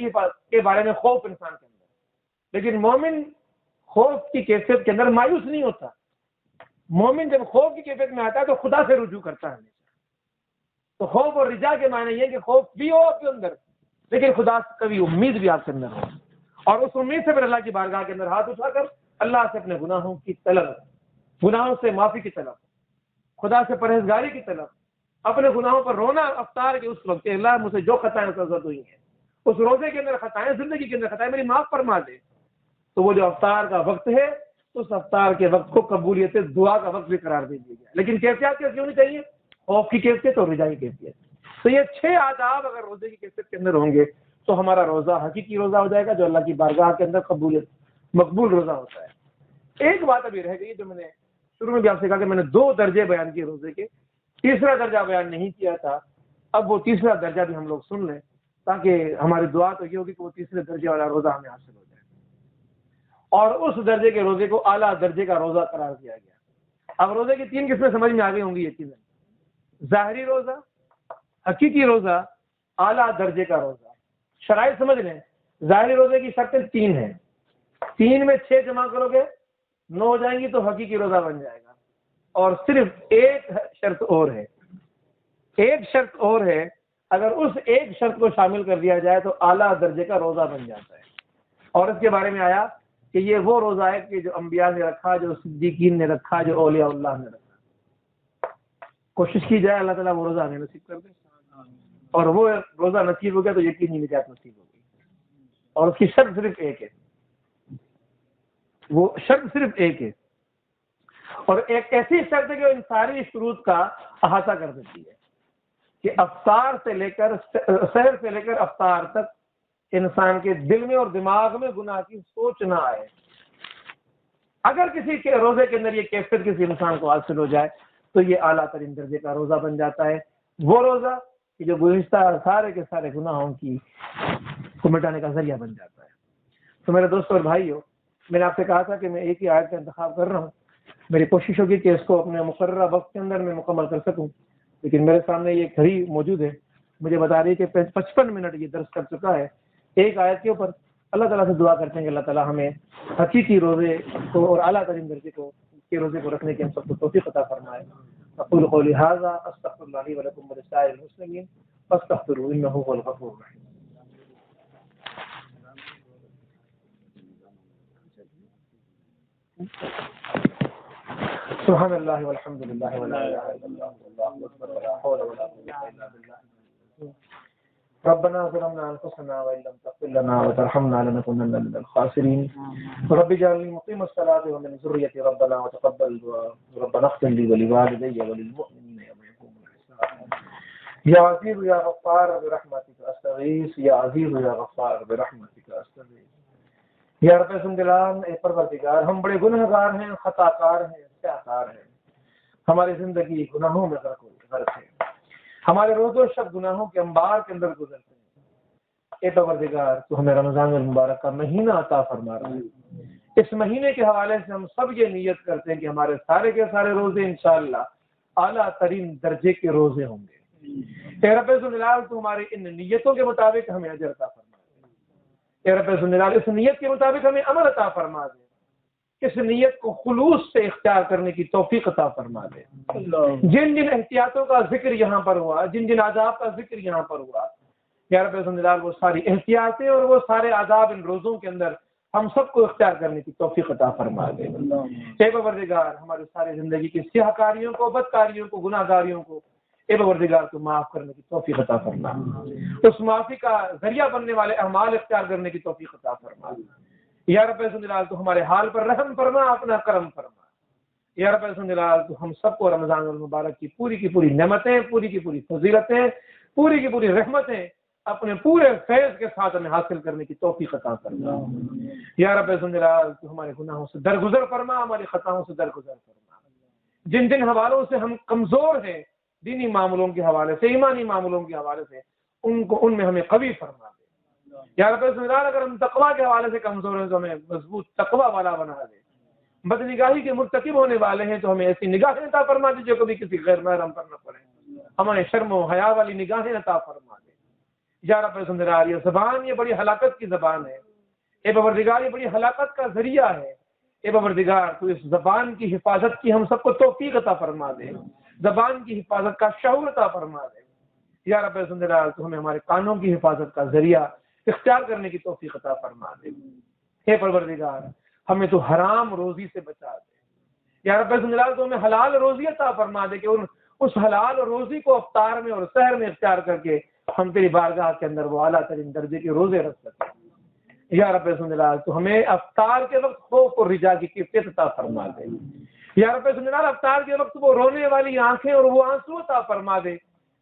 کے بارے میں خوف انسان کے اندر، لیکن مومن خوف کی کیفیت کے اندر مایوس نہیں ہوتا۔ مومن جب خوف کی کیفیت میں آتا ہے تو خدا سے رجوع کرتا ہے۔ تو خوف اور رجا کے معنی یہ کہ خوف بھی ہو آپ کے اندر، لیکن خدا سے کبھی امید بھی آپ کے اندر ہو، اور اس امید سے پھر اللہ کی بارگاہ کے اندر ہاتھ اٹھا کر اللہ سے اپنے گناہوں کی طلب، گناہوں سے معافی کی طلب، خدا سے پرہیزگاری کی طلب، اپنے گناہوں پر رونا افطار کے اس وقت کہ اللہ مجھے جو خطائیں سرزد ہوئی ہیں، اس روزے کے اندر خطائیں، زندگی کے اندر خطائیں میری معاف فرما دے۔ تو وہ جو افطار کا وقت ہے اس افطار کے وقت کو قبولیت دعا کا وقت بھی قرار دے دیا گیا، لیکن کیفیت کیسی ہونی چاہیے؟ خوف کی کیفیت اور رجا کی کیفیت۔ تو یہ 6 آداب اگر روزے کی کیفیت کے اندر ہوں گے تو ہمارا روزہ حقیقی روزہ ہو جائے گا، جو اللہ کی بارگاہ کے اندر مقبول روزہ ہوتا ہے۔ ایک بات ابھی رہ گئی جو میں نے شروع میں بھی آپ سے کہا کہ میں نے 2 درجے بیان کیے روزے کے، تیسرا درجہ بیان نہیں کیا تھا، اب وہ تیسرا درجہ بھی ہم لوگ سن لیں تاکہ ہماری دعا تو یہ ہوگی کہ وہ تیسرے درجے والا روزہ ہمیں حاصل ہو جائے، اور اس درجے کے روزے کو اعلیٰ درجے کا روزہ قرار دیا گیا۔ اب روزے کی 3 قسمیں سمجھ میں آ گئی ہوں گی، یہ چیزیں: ظاہری روزہ، حقیقی روزہ، اعلیٰ درجے کا روزہ۔ شرائط سمجھ لیں، ظاہری روزے کی شرطیں 3 ہیں، 3 میں 6 جمع کرو گے 9 ہو جائیں گی تو حقیقی روزہ بن جائے گا، اور صرف ایک شرط اور ہے، ایک شرط اور ہے، اگر اس ایک شرط کو شامل کر دیا جائے تو اعلیٰ درجے کا روزہ بن جاتا ہے، اور اس کے بارے میں آیا کہ یہ وہ روزہ ہے کہ جو انبیاء نے رکھا، جو صدیقین نے رکھا، جو اولیاء اللہ نے رکھا۔ کوشش کی جائے اللہ تعالیٰ وہ روزہ ہمیں نصیب کر دے، اور وہ روزہ نصیب ہو گیا تو یقینی نجات نصیب ہوگی، اور اس کی شرط صرف ایک ہے، وہ شرط صرف ایک ہے، اور ایک ایسی شرط ہے کہ ان ساری شروط کا احاطہ کر دیتی ہے کہ افطار سے لے کر سحر سے لے کر افطار تک انسان کے دل میں اور دماغ میں گناہ کی سوچ نہ آئے۔ اگر کسی کے روزے کے اندر یہ کیفیت کسی انسان کو حاصل ہو جائے تو یہ اعلیٰ ترین درجے کا روزہ بن جاتا ہے، وہ روزہ کہ جو گزشتہ سارے کے سارے گناہوں کی کو مٹانے کا ذریعہ بن جاتا ہے۔ تو میرے دوستوں اور بھائیوں، میں نے آپ سے کہا تھا کہ میں ایک ہی آیت کا انتخاب کر رہا ہوں، میری کوشش ہوگی کہ اس کو اپنے مقررہ وقت کے اندر میں مکمل کر سکوں، لیکن میرے سامنے یہ گھڑی موجود ہے، مجھے بتا رہی ہے کہ 55 منٹ یہ درس کر چکا ہے ایک آیت کے اوپر۔ اللہ تعالیٰ سے دعا کرتے ہیں کہ اللہ تعالیٰ ہمیں حقیقی روزے کو اور اعلیٰ ترین درجے کو کے روزے کو رکھنے کی ہم سب کو توفیق عطا فرمائے۔ اقول قولی ھذا استغفر اللہ لی ولکم ولسائر المسلمین فاستغفروہ انہ ھو الغفور الرحیم۔ سبحان اللہ والحمد للہ ولا الہ الا اللہ واللہ اکبر ولا حول ولا قوة الا باللہ۔ ربنا ظلمنا انفسنا وان لم تغفر لنا وترحمنا لنكونن من الخاسرين رب اجعلني مقيم الصلاة ومن ذريتي ربنا وتقبل دعاء ربنا اغفر لي ولوالدي وللمؤمنين يوم يقوم الحساب يا عزيز يا غفار برحمتك استغيث يا عزيز يا غفار برحمتك استغيث یا رب سندلان اے پروردگار، ہم بڑے گنہگار ہیں، خطا کار ہیں، سیاکار ہیں، ہماری زندگی گناہوں میں غرق ہے، ہمارے روز و شب گناہوں کے انبار کے اندر گزرتے ہیں۔ اے پروردگار، تو ہمیں رمضان المبارک کا مہینہ عطا فرما رہا ہے، اس مہینے کے حوالے سے ہم سب یہ نیت کرتے ہیں کہ ہمارے سارے کے سارے روزے انشاءاللہ اعلیٰ ترین درجے کے روزے ہوں گے۔ اے رب ذوالجلال، تو ہماری ان نیتوں کے مطابق ہمیں اجر عطا فرما دے۔ اے رب ذوالجلال، اس نیت کے مطابق ہمیں عمل عطا فرما دے، اس نیت کو خلوص سے اختیار کرنے کی توفیق عطا فرما دے۔ جن جن احتیاطوں کا ذکر یہاں پر ہوا، جن جن آداب کا ذکر یہاں پر ہوا، یا رب ذوالجلال وہ ساری احتیاطیں اور وہ سارے آداب ان روزوں کے اندر ہم سب کو اختیار کرنے کی توفیق عطا فرما دے۔ اے پروردگار، ہماری ساری زندگی کی سیاہ کاریوں کو، بدکاریوں کو، گناہ گاریوں کو اے پروردگار تو معاف کرنے کی توفیق عطا فرما، اس معافی کا ذریعہ بننے والے اعمال اختیار کرنے کی توفیق عطا فرما۔ یا رب ذوالجلال، تو ہمارے حال پر رحم فرما، اپنا کرم فرما۔ یا رب ذوالجلال، تو ہم سب کو رمضان المبارک کی پوری نعمتیں، پوری کی پوری فضیلتیں، پوری کی پوری رحمتیں اپنے پورے فیض کے ساتھ ہمیں حاصل کرنے کی توفیق عطا فرما۔ یا رب ذوالجلال، تو ہمارے گناہوں سے درگزر فرما، ہماری خطاؤں سے درگزر فرما۔ جن جن حوالوں سے ہم کمزور ہیں، دینی معاملوں کے حوالے سے، ایمانی معاملوں کے حوالے سے، ان میں ہمیں قوی فرما دے۔ یا رب ذوالجلال، اگر ہم تقویٰ کے حوالے سے کمزور ہیں تو ہمیں مضبوط تقویٰ والا بنا دے۔ بدنگاہی کے مرتکب ہونے والے ہیں تو ہمیں ایسی نگاہیں عطا فرما دے جو کبھی کسی غیر محرم پر نہ پڑے، ہمیں شرم و حیا والی نگاہیں عطا فرما دے۔ یا رب ذوالجلال، یہ زبان یہ بڑی ہلاکت کی زبان ہے، اے پروردگار یہ بڑی ہلاکت کا ذریعہ ہے، اے پروردگار تو اس زبان کی حفاظت کی ہم سب کو توفیق عطا فرما دے، زبان کی حفاظت کا شعور عطا فرما دے۔ یا رب ذوالجلال، تو ہمیں ہمارے کانوں کی حفاظت کا ذریعہ اختیار کرنے کی توفیق عطا فرما دے۔ اے پروردگار، ہمیں تو حرام روزی سے بچا دے۔ یا رب ذوالجلال، تو ہمیں حلال روزی عطا فرما دے کہ اس حلال روزی کو افطار میں اور سحر میں اختیار کر کے ہم تیری بارگاہ کے اندر وہ اعلیٰ ترین درجے کے روزے رکھ سکیں۔ یا رب ذوالجلال، تو ہمیں افطار کے وقت خوف اور رجا کی کیفیت عطا فرما دے۔ یا رب ذوالجلال، افطار کے وقت وہ رونے والی آنکھیں اور وہ آنسو عطا فرما دے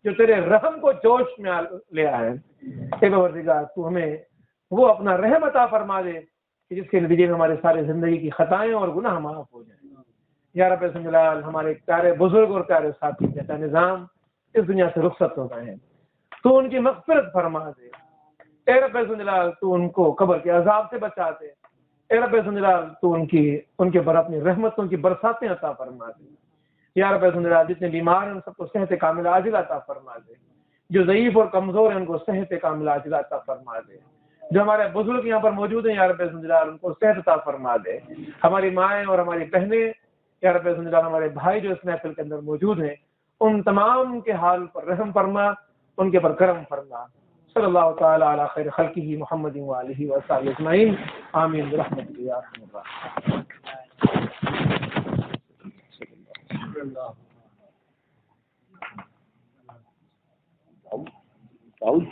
جو تیرے رحم کو جوش میں لے آئے۔ اے پروردگار، تو ہمیں وہ اپنا رحم عطا فرما دے کہ جس کے نتیجے میں ہمارے سارے زندگی کی خطائیں اور گناہ معاف ہو جائیں۔ یا رب ذوالجلال، ہمارے پیارے بزرگ اور پیارے ساتھی جیسا نظام اس دنیا سے رخصت ہو گئے ہیں، تو ان کی مغفرت فرما دے۔ اے رب ذوالجلال، تو ان کو قبر کے عذاب سے بچا دے۔ اے رب ذوالجلال، تو ان کے پر اپنی رحمتوں کی برساتیں عطا فرما دے۔ یا رب ذوالجلال، جتنے بیمار ہیں ان سب کو صحت کاملہ عاجلہ عطا فرما دے، جو ضعیف اور کمزور ہیں ان کو صحت کاملہ عاجلہ عطا فرما دے، جو ہمارے بزرگ یہاں پر موجود ہیں یا رب ذوالجلال ان کو صحت عطا فرما دے، ہماری مائیں اور ہماری بہنیں یا رب ذوالجلال، ہمارے بھائی جو اس محفل کے اندر موجود ہیں، ان تمام کے حال پر رحم فرما، ان کے پر کرم فرما۔ صلی اللہ تعالی علی خیر خلقہ محمد وآلہ وصحبہ اجمعین، آمین برحمتک یا ارحم الراحمین۔ داؤد